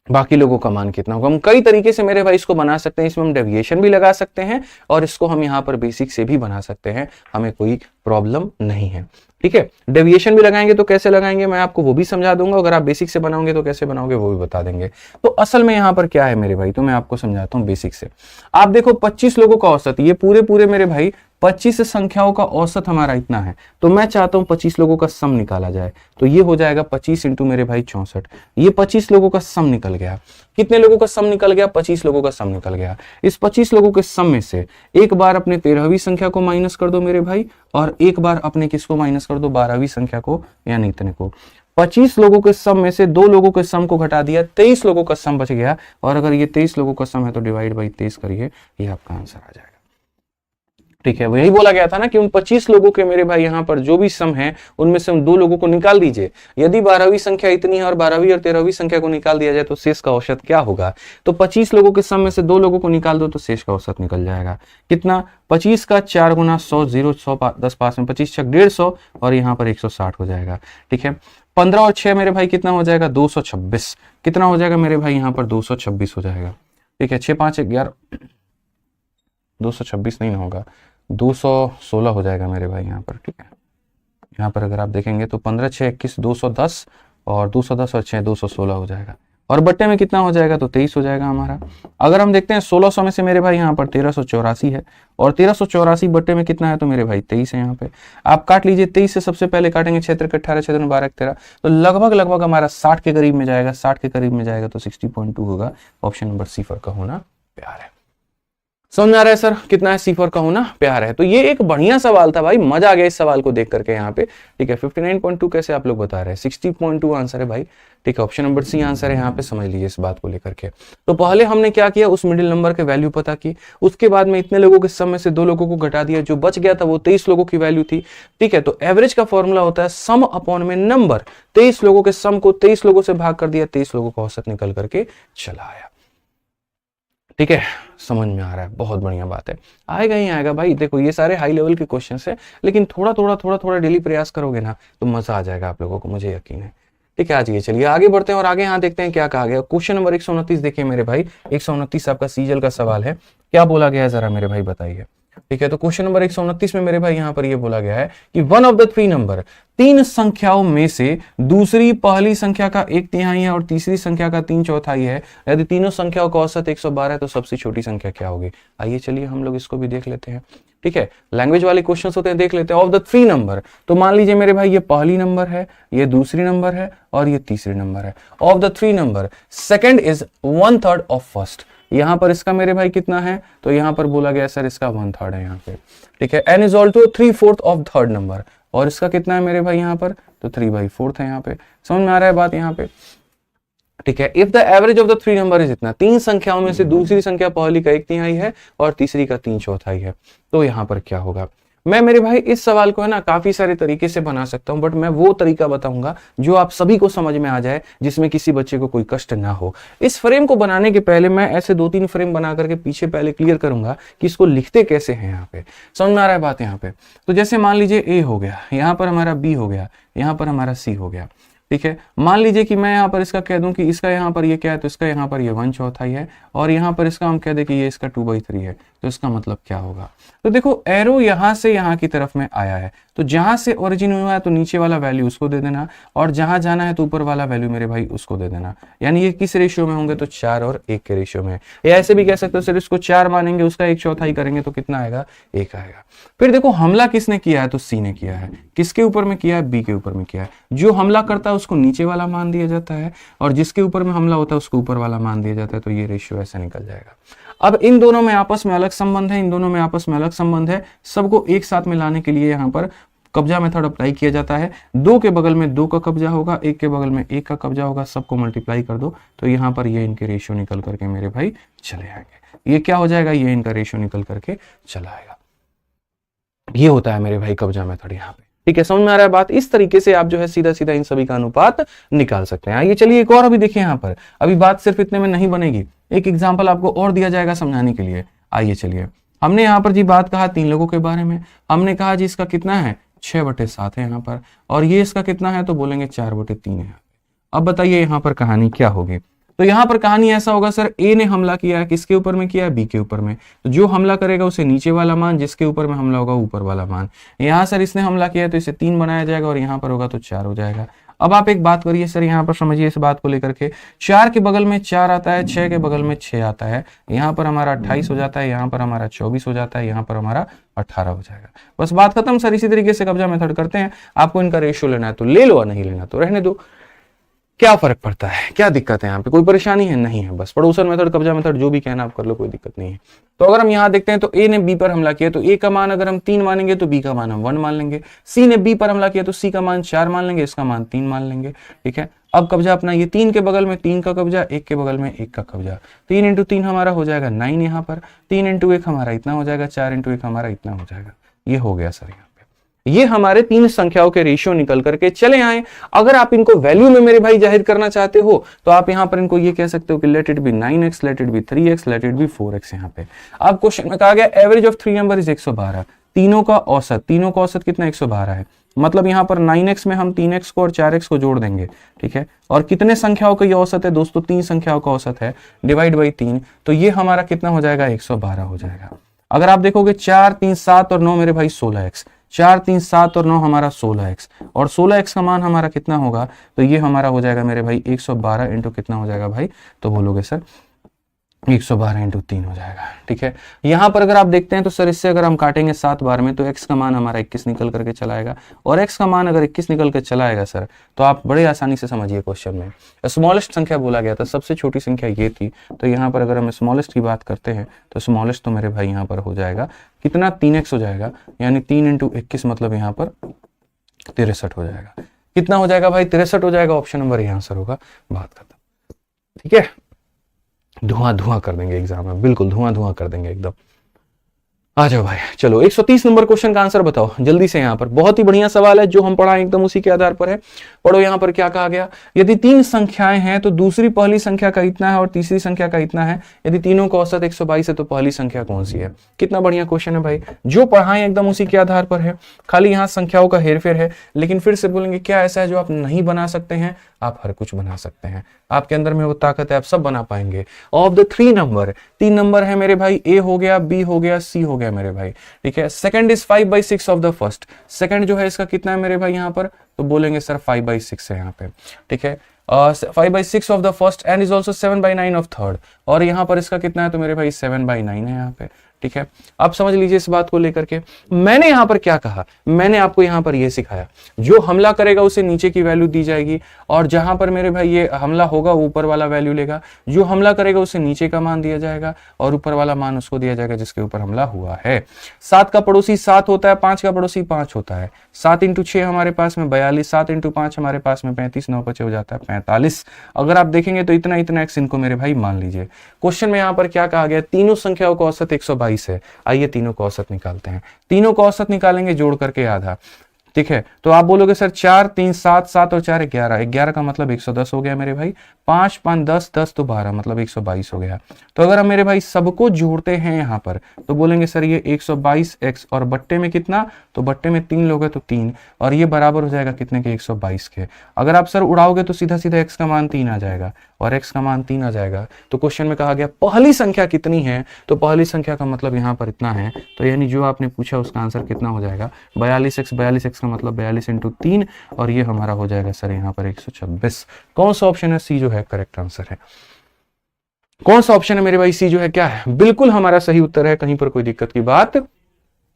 बाकी लोगों का मान कितना होगा। हम कई तरीके से मेरे भाई इसको बना सकते हैं, इसमें हम डेविएशन भी लगा सकते हैं और इसको हम यहाँ पर बेसिक से भी बना सकते हैं, हमें कोई प्रॉब्लम नहीं है, ठीक है। डेविएशन भी लगाएंगे तो कैसे लगाएंगे मैं आपको वो भी समझा दूंगा, अगर आप बेसिक से बनाओगे तो कैसे बनाओगे वो भी बता देंगे। तो असल में यहाँ पर क्या है मेरे भाई, तो मैं आपको समझाता हूँ बेसिक से। आप देखो 25 लोगों का औसत, ये पूरे पूरे मेरे भाई 25 संख्याओं का औसत हमारा इतना है, तो मैं चाहता हूं 25 लोगों का सम निकाला जाए, तो ये हो जाएगा 25 इंटू मेरे भाई 64। ये 25 लोगों का सम निकल गया। कितने लोगों का सम निकल गया, 25 लोगों का सम निकल गया। इस 25 लोगों के सम में से एक बार अपने 13वीं संख्या को माइनस कर दो मेरे भाई, और एक बार अपने किसको माइनस कर दो, 12वीं संख्या को, यानी इतने को। 25 लोगों के सम में से 2 लोगों के सम को घटा दिया, 23 लोगों का सम बच गया। और अगर ये 23 लोगों का सम है तो डिवाइड बाई 23 करिए, ये आपका आंसर आ जाएगा, ठीक है। वही बोला गया था ना कि उन 25 लोगों के मेरे भाई यहाँ पर जो भी सम है उनमें से हम 2 लोगों को निकाल दीजिए। यदि 12वीं संख्या इतनी है और 12वीं और 13वीं संख्या को निकाल दिया जाए तो शेष का औसत क्या होगा। तो 25 लोगों के सम में से 2 लोगों को निकाल दो तो शेष का औसत निकल जाएगा। कितना, 25 का 4 गुना 100, 0 100 10 पास में 25 छक 150 और यहाँ पर 160 हो जाएगा, ठीक है। 15 और 6 मेरे भाई कितना हो जाएगा 226, कितना हो जाएगा मेरे भाई यहाँ पर 226 हो जाएगा। ठीक है, 6 5 11 226 नहीं होगा, 216 हो जाएगा मेरे भाई यहाँ पर। ठीक है, यहाँ पर अगर आप देखेंगे तो 15 6 21 210 और 210 और 6 216 हो जाएगा, और बट्टे में कितना हो जाएगा तो 23 हो जाएगा हमारा। अगर हम देखते हैं 1600 में से मेरे भाई यहाँ पर 1384 है, और 1384 बट्टे में कितना है तो मेरे भाई 23 है। यहाँ पे आप काट लीजिए, 23 से सबसे पहले काटेंगे क्षेत्र के 18 क्षेत्र में 12 13, तो लगभग हमारा 60 के करीब में जाएगा, 60 के करीब में जाएगा तो 60.2 होगा। ऑप्शन नंबर सी फॉर का होना प्यार है। समझ में आ रहा है सर कितना है सी फॉर का होना प्यार है। तो ये एक बढ़िया सवाल था भाई, मजा आ गया इस सवाल को देख करके यहाँ पे। ठीक है, 59.2 कैसे आप लोग बता रहे हैं, 60.2 आंसर है भाई। ठीक है, ऑप्शन नंबर सी आंसर है यहाँ पे, समझ लीजिए इस बात को लेकर के। तो पहले हमने क्या किया, उस मिडिल नंबर के वैल्यू पता की, उसके बाद में इतने लोगों के सम में से 2 लोगों को घटा दिया, जो बच गया था वो 23 लोगों की वैल्यू थी। ठीक है, तो एवरेज का फॉर्मूला होता है सम अपॉन में नंबर, 23 लोगों के सम को 23 लोगों से भाग कर दिया, 23 लोगों का औसत निकल करके चला आया। ठीक है, समझ में आ रहा है, बहुत बढ़िया बात है, आएगा ही आएगा भाई। देखो ये सारे हाई लेवल के क्वेश्चन है, लेकिन थोड़ा डेली प्रयास करोगे ना तो मजा आ जाएगा आप लोगों को, मुझे यकीन है। ठीक है, आज ये चलिए आगे बढ़ते हैं और आगे यहाँ देखते हैं क्या कहा गया। क्वेश्चन नंबर 129 देखिए मेरे भाई, 129 आपका सीजल का सवाल है, क्या बोला गया है जरा मेरे भाई बताइए। ठीक है, तो क्वेश्चन नंबर 129 में मेरे भाई यहाँ पर ये बोला गया है कि one of the three number, 3 संख्याओं में से दूसरी पहली संख्या का 1/3 है और तीसरी संख्या का 3/4 है। यदि तीनों संख्याओं का औसत 112 है तो सबसे छोटी संख्या क्या होगी। आइए चलिए हम लोग इसको भी देख लेते हैं। ठीक है, लैंग्वेज वाले क्वेश्चंस होते हैं, देख लेते हैं। ऑफ द थ्री नंबर, तो मान लीजिए मेरे भाई ये पहली नंबर है, ये दूसरी नंबर है और ये तीसरी नंबर है। Of the three number, second is 1/3 of first. यहां पर इसका मेरे भाई कितना है तो यहां पर बोला गया सर इसका 1/3 है यहाँ पे। ठीक है, n is also 3/4 of third number, और इसका कितना है मेरे भाई यहाँ पर तो 3/4 है यहाँ पे। समझ में आ रहा है बात यहाँ पे। ठीक है, if the average of the three number is इतना, 3 संख्याओं में से दूसरी संख्या पहली का 1/3 है और तीसरी का 3/4 है, तो यहाँ पर क्या होगा। मैं मेरे भाई इस सवाल को है ना काफी सारे तरीके से बना सकता हूं, बट मैं वो तरीका बताऊंगा जो आप सभी को समझ में आ जाए, जिसमें किसी बच्चे को कोई कष्ट ना हो। इस फ्रेम को बनाने के पहले मैं ऐसे 2-3 फ्रेम बना करके पीछे पहले क्लियर करूंगा कि इसको लिखते कैसे हैं। यहाँ पे समझ में आ रहा है बात यहाँ पे। तो जैसे मान लीजिए ए हो गया, यहाँ पर हमारा बी हो गया, यहाँ पर हमारा सी हो गया। ठीक है, मान लीजिए कि मैं यहाँ पर इसका कह दूं कि इसका यहाँ पर ये क्या है तो इसका यहाँ पर ये 1/4 है, और यहाँ पर इसका हम कह दें कि ये इसका 2/3 है, तो इसका मतलब क्या होगा। तो देखो एरो यहाँ से यहाँ की तरफ में आया है, तो जहां से ओरिजिन हुआ है तो नीचे वाला वैल्यू उसको दे देना, और जहां जाना है तो ऊपर वाला वैल्यू मेरे भाई उसको दे देना। यानी ये किस रेशियो में होंगे तो 4 और 1 के रेशियो में। या ऐसे भी कह सकते हो सर इसको 4 मानेंगे, उसका 1/4 करेंगे तो कितना आएगा 1 आएगा। फिर देखो हमला किसने किया है तो सी ने किया है, किसके ऊपर में किया है बी के ऊपर में किया है। जो हमला करता है उसको नीचे वाला मान दिया जाता है, और जिसके ऊपर में हमला होता है उसको ऊपर वाला मान दिया जाता है, तो ये रेशियो ऐसे निकल जाएगा। अब इन दोनों में आपस में अलग संबंध है, इन दोनों में आपस में अलग संबंध है, सबको एक साथ में लाने के लिए यहाँ पर कब्जा मेथड अप्लाई किया जाता है। 2 के बगल में 2 का कब्जा होगा, 1 के बगल में 1 का कब्जा होगा, सबको मल्टीप्लाई कर दो तो यहाँ पर ये इनके रेशियो निकल करके मेरे भाई चले आएंगे। ये क्या हो जाएगा, ये इनका रेशियो निकल करके चला आएगा। ये होता है मेरे भाई कब्जा मेथड यहाँ पे। ठीक है, समझ में आ रहा है बात। इस तरीके से आप जो है सीधा सीधा इन सभी का अनुपात निकाल सकते हैं। आइए चलिए एक और अभी देखिए यहाँ पर, अभी बात सिर्फ इतने में नहीं बनेगी, एक एग्जाम्पल आपको और दिया जाएगा समझाने के लिए। आइए चलिए, हमने यहाँ पर जी बात कहा 3 लोगों के बारे में, हमने कहा जी इसका कितना है 6/7 है यहाँ पर, और ये इसका कितना है तो बोलेंगे 4/3 है। अब बताइए यहाँ पर कहानी क्या होगी। तो यहाँ पर कहानी ऐसा होगा सर ए ने हमला किया है, किसके ऊपर में किया है बी के ऊपर में, तो जो हमला करेगा उसे नीचे वाला मान, जिसके ऊपर में हमला होगा ऊपर वाला मान। यहाँ सर इसने हमला किया है तो इसे 3 बनाया जाएगा, और यहाँ पर होगा तो 4 हो जाएगा। अब आप एक बात करिए सर, यहाँ पर समझिए इस बात को लेकर के, 4 के बगल में 4 आता है, 6 के बगल में 6 आता है, यहाँ पर हमारा 28 हो जाता है, यहाँ पर हमारा 24 हो जाता है, यहाँ पर हमारा 18 हो जाएगा। बस बात खत्म सर। इसी तरीके से कब्जा मेथड करते हैं। आपको इनका रेशियो लेना है तो ले लो, और नहीं लेना तो रहने दो, क्या फर्क पड़ता है, क्या दिक्कत है यहाँ पे, कोई परेशानी है नहीं है। बस पड़ोसन मेथड, कब्जा मेथड, जो भी कहना आप कर लो, कोई दिक्कत नहीं है। तो अगर हम यहाँ देखते हैं तो ए ने बी पर हमला किया तो ए का मान अगर हम 3 मानेंगे तो बी का मान हम 1 मान लेंगे। सी ने बी पर हमला किया तो सी का मान 4 मान लेंगे, इसका मान 3 मान लेंगे। ठीक है, अब कब्जा अपना ये 3 के बगल में 3 का कब्जा, 1 के बगल में 1 का कब्जा, 3 × 3 हमारा हो जाएगा 9 यहाँ पर, 3 × 1 हमारा इतना हो जाएगा, 4 × 1 हमारा इतना हो जाएगा। ये हो गया सर यहाँ। ये हमारे 3 संख्याओं के रेशियो निकल करके चले आए। अगर आप इनको वैल्यू में मेरे भाई जाहिर करना चाहते हो तो आप यहां पर इनको ये कह सकते हो कि let it be 9x, let it be 3x, let it be 4x। यहाँ पे अब क्वेश्चन में कहा गया एवरेज ऑफ 3 नंबर इज 112, तीनों का औसत कितना 112 है, मतलब यहाँ पर 9x में हम 3x को और 4x को जोड़ देंगे, ठीक है। और कितने संख्याओं का ये औसत है दोस्तों, 3 संख्याओं का औसत है, डिवाइड बाई 3, तो ये हमारा कितना हो जाएगा, 112 हो जाएगा। अगर आप देखोगे 4 3 7 और 9 मेरे भाई 16x, 4 3 7 और 9 हमारा 16x, और 16x का मान हमारा कितना होगा, तो ये हमारा हो जाएगा मेरे भाई 112 इंटू कितना हो जाएगा भाई, तो बोलोगे सर 112 इंटू 3 हो जाएगा, ठीक है। यहां पर अगर आप देखते हैं तो सर इससे अगर हम काटेंगे 7 बार में तो x का मान हमारा 21 निकल करके चला आएगा, और x का मान अगर 21 निकल के चला आएगा सर, तो आप बड़े आसानी से समझिए क्वेश्चन में स्मॉलेस्ट संख्या बोला गया था, सबसे छोटी संख्या ये थी, तो यहाँ पर अगर हम स्मॉलेस्ट की बात करते हैं तो स्मॉलेस्ट तो मेरे भाई यहाँ पर हो जाएगा कितना, 3x हो जाएगा, यानी 3 इंटू 21 मतलब यहाँ पर 63 हो जाएगा। कितना हो जाएगा भाई, 63 हो जाएगा। ऑप्शन नंबर यहाँ आंसर होगा, बात खत्म, ठीक है। धुआं धुआं कर देंगे एग्जाम में, बिल्कुल धुआं धुआं कर देंगे एकदम। आ जाओ भाई, चलो 130 नंबर क्वेश्चन का आंसर बताओ जल्दी से। यहाँ पर बहुत ही बढ़िया सवाल है, जो हम पढ़ाएं एकदम उसी के आधार पर है। पढ़ो यहाँ पर क्या कहा गया, यदि 3 संख्याएं हैं तो दूसरी पहली संख्या का इतना है और तीसरी संख्या का इतना है, यदि तीनों का औसत 122 है तो पहली संख्या कौन सी है। कितना बढ़िया क्वेश्चन है भाई, जो पढ़ाएं एकदम उसी के आधार पर है, खाली यहाँ संख्याओं का हेरफेर है। लेकिन फिर से बोलेंगे क्या ऐसा है जो आप नहीं बना सकते हैं, आप हर कुछ बना सकते हैं, आपके अंदर में वो ताकत है, आप सब बना पाएंगे। ऑफ द 3 नंबर, 3 नंबर है मेरे भाई, ए हो गया, बी हो गया, सी हो गया मेरे भाई, ठीक है। Second is 5/6 of the first, second जो है इसका कितना है मेरे भाई यहाँ पर, तो बोलेंगे सर 5/6 है यहाँ पे, ठीक है। 5/6 of the first and is also 7/9 of third, और यहाँ पर इसका कितना है तो मेरे भाई 7/9 है यहाँ पे, ठीक है। आप समझ लीजिए इस बात को लेकर के मैंने यहाँ पर क्या कहा, मैंने आपको यहाँ पर ये सिखाया, जो हमला करेगा उसे नीचे की वैल्यू दी जाएगी, और जहां पर मेरे भाई ये हमला होगा ऊपर वाला वैल्यू लेगा, जो हमला करेगा उसे नीचे का मान दिया जाएगा, और ऊपर वाला मान उसको दिया जाएगा जिसके ऊपर हमला हुआ है। 7 का पड़ोसी 7 होता है, 5 का पड़ोसी 5 होता है, 7 इंटू 6 हमारे पास में 42, 7 इंटू 5 हमारे पास में 35, 9 बचे हो जाता है 45। अगर आप देखेंगे तो इतना इतना x इनको मेरे भाई मान लीजिए। क्वेश्चन में यहाँ पर क्या कहा गया, तीनों संख्याओं का औसत 122 है। आइए तीनों का औसत निकालते हैं, तीनों का औसत निकालेंगे जोड़ करके आधा, ठीक है। तो आप बोलोगे सर 4 3 7, 7 और 4 11, 11 का मतलब 110 हो गया मेरे भाई, 5 5 10, 10 तो 12 मतलब 122 हो गया। तो अगर हम मेरे भाई सबको जोड़ते हैं यहाँ पर तो बोलेंगे सर ये 122x, और बट्टे में कितना, तो बट्टे में 3 लोग हैं तो 3, और ये बराबर हो जाएगा कितने के, 122 के। अगर आप सर उड़ाओगे तो सीधा सीधा x का मान 3 आ जाएगा, और x का मान 3 आ जाएगा। तो क्वेश्चन में कहा गया पहली संख्या कितनी है, तो पहली संख्या का मतलब यहाँ पर इतना है, तो यानी जो आपने पूछा उसका आंसर कितना हो जाएगा, 42x, 42x का मतलब 42 इंटू 3, और ये हमारा हो जाएगा सर यहाँ पर 126। कौन सा ऑप्शन है, सी जो है करेक्ट आंसर है। कौन सा ऑप्शन है मेरे भाई, सी जो है क्या है, बिल्कुल हमारा सही उत्तर है, कहीं पर कोई दिक्कत की बात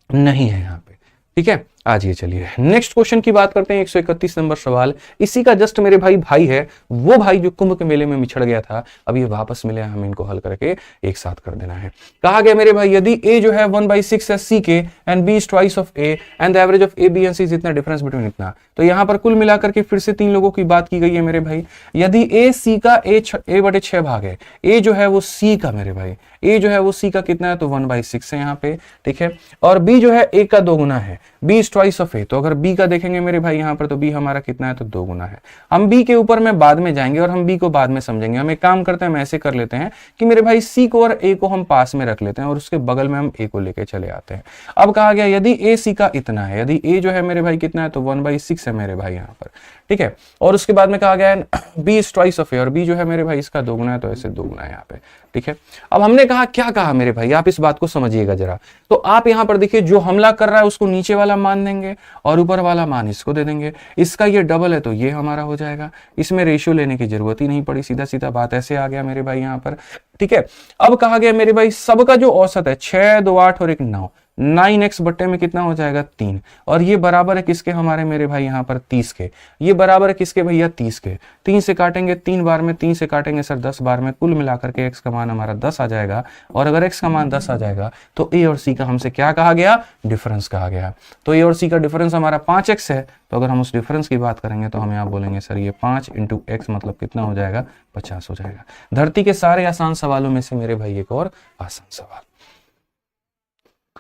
नहीं है यहाँ पे, ठीक है। आज ये चलिए नेक्स्ट क्वेश्चन की बात करते हैं। 131 नंबर सवाल, इसी का जस्ट मेरे भाई है, वो भाई जो कुंभ के मेले में मिछड़ गया था, अब ये वापस मिले, हम इनको हल करके एक साथ कर देना है। कहा गया मेरे भाई यदि a जो है 1/6 है c के and b is twice of a and the average of a b and c is इतना, डिफरेंस बिटवीन इतना। तो यहाँ पर कुल मिलाकर के फिर से 3 लोगों की बात की गई है मेरे भाई। यदि a c का a/6 भाग है, a जो है वो c का मेरे भाई, a जो है वो c का कितना है तो 1/6 है यहाँ पे, ठीक है। और b जो है a का 2 गुना है, b is twice of a, तो अगर b का देखेंगे मेरे भाई यहाँ पर तो b हमारा कितना है तो 2 गुना है। हम b के ऊपर में बाद में जाएंगे और हम b को बाद में समझेंगे। हम एक काम करते हैं, हम ऐसे कर लेते हैं कि मेरे भाई c को और a को हम पास में रख लेते हैं और उसके बगल में हम a को लेके चले आते हैं। अब कहा गया यदि a c का इतना है, यदि a जो है मेरे भाई कितना है तो 1/6 है मेरे भाई यहाँ पर, ठीक है। और उसके बाद में कहा गया है b is twice of a, और b जो है मेरे भाई इसका 2 गुना है, तो ऐसे 2 गुना है यहाँ पे, ठीक है। अब हमने कहा क्या कहा मेरे भाई, आप इस बात को समझिएगा जरा। तो आप यहाँ पर देखिए, जो हमला कर रहा है उसको नीचे वाला मान देंगे और ऊपर वाला मान इसको दे देंगे। इसका ये डबल है तो ये हमारा हो जाएगा, इसमें रेशियो लेने की जरूरत ही नहीं पड़ी, सीधा सीधा बात ऐसे आ गया मेरे भाई यहाँ पर, ठीक है। अब कहा गया मेरे भाई सबका जो औसत है 6 2 8 और 1 9, 9x बट्टे में कितना हो जाएगा 3, और ये बराबर है किसके हमारे मेरे भाई यहाँ पर 30 के, ये बराबर है किसके भैया 30 के। 3 से काटेंगे 3 बार में, 3 से काटेंगे सर 10 बार में, कुल मिलाकर के x का मान हमारा 10 आ जाएगा। और अगर x का मान 10 आ जाएगा तो a और c का हमसे क्या कहा गया, डिफरेंस कहा गया। तो a और c का डिफरेंस हमारा 5x है, तो अगर हम उस डिफरेंस की बात करेंगे तो हम यहाँ बोलेंगे सर ये 5 इंटू x मतलब कितना हो जाएगा 50 हो जाएगा। धरती के सारे आसान सवालों में से मेरे भाई एक और आसान सवाल,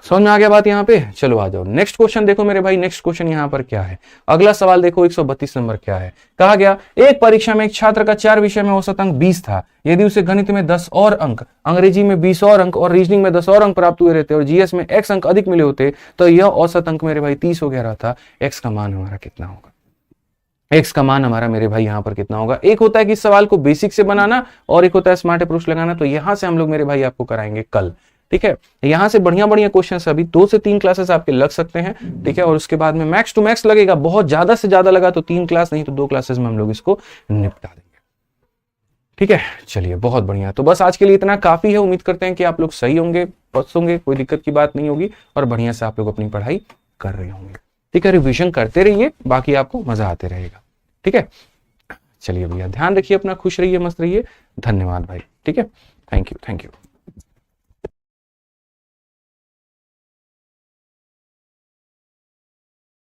समझ में आ गया बात यहाँ पे। चलो आ जाओ नेक्स्ट क्वेश्चन देखो मेरे भाई। नेक्स्ट क्वेश्चन यहाँ पर क्या है, अगला सवाल देखो 132 नंबर क्या है। कहा गया एक परीक्षा में एक छात्र का 4 विषय में औसत अंक 20 था। यदि उसे गणित में 10 और अंक, अंग्रेजी में 20 और अंक और रीजनिंग में 10 और अंक प्राप्त हुए रहते और जीएस में x अंक अधिक मिले होते तो यह औसत अंक मेरे भाई 30 हो गया रहता। x का मान हमारा कितना होगा, x का मान हमारा मेरे भाई यहाँ पर कितना होगा। एक होता है कि इस सवाल को बेसिक से बनाना और एक होता है स्मार्ट अप्रोच लगाना। तो यहां से हम लोग मेरे भाई आपको कराएंगे कल, ठीक है। यहां से बढ़िया बढ़िया क्वेश्चन अभी 2 से 3 क्लासेस आपके लग सकते हैं, ठीक है। और उसके बाद में मैक्स टू मैक्स लगेगा, बहुत ज्यादा से ज्यादा लगा तो 3 क्लास, नहीं तो 2 क्लासेस में हम लोग इसको निपटा देंगे, ठीक है। चलिए बहुत बढ़िया, तो बस आज के लिए इतना काफी है। उम्मीद करते हैं कि आप लोग सही होंगे, पास होंगे, कोई दिक्कत की बात नहीं होगी और बढ़िया से आप लोग अपनी पढ़ाई कर रहे होंगे, ठीक है। रिविजन करते रहिए, बाकी आपको मजा आते रहेगा, ठीक है। चलिए भैया ध्यान रखिए अपना, खुश रहिए, मस्त रहिए, धन्यवाद भाई, ठीक है। Thank you.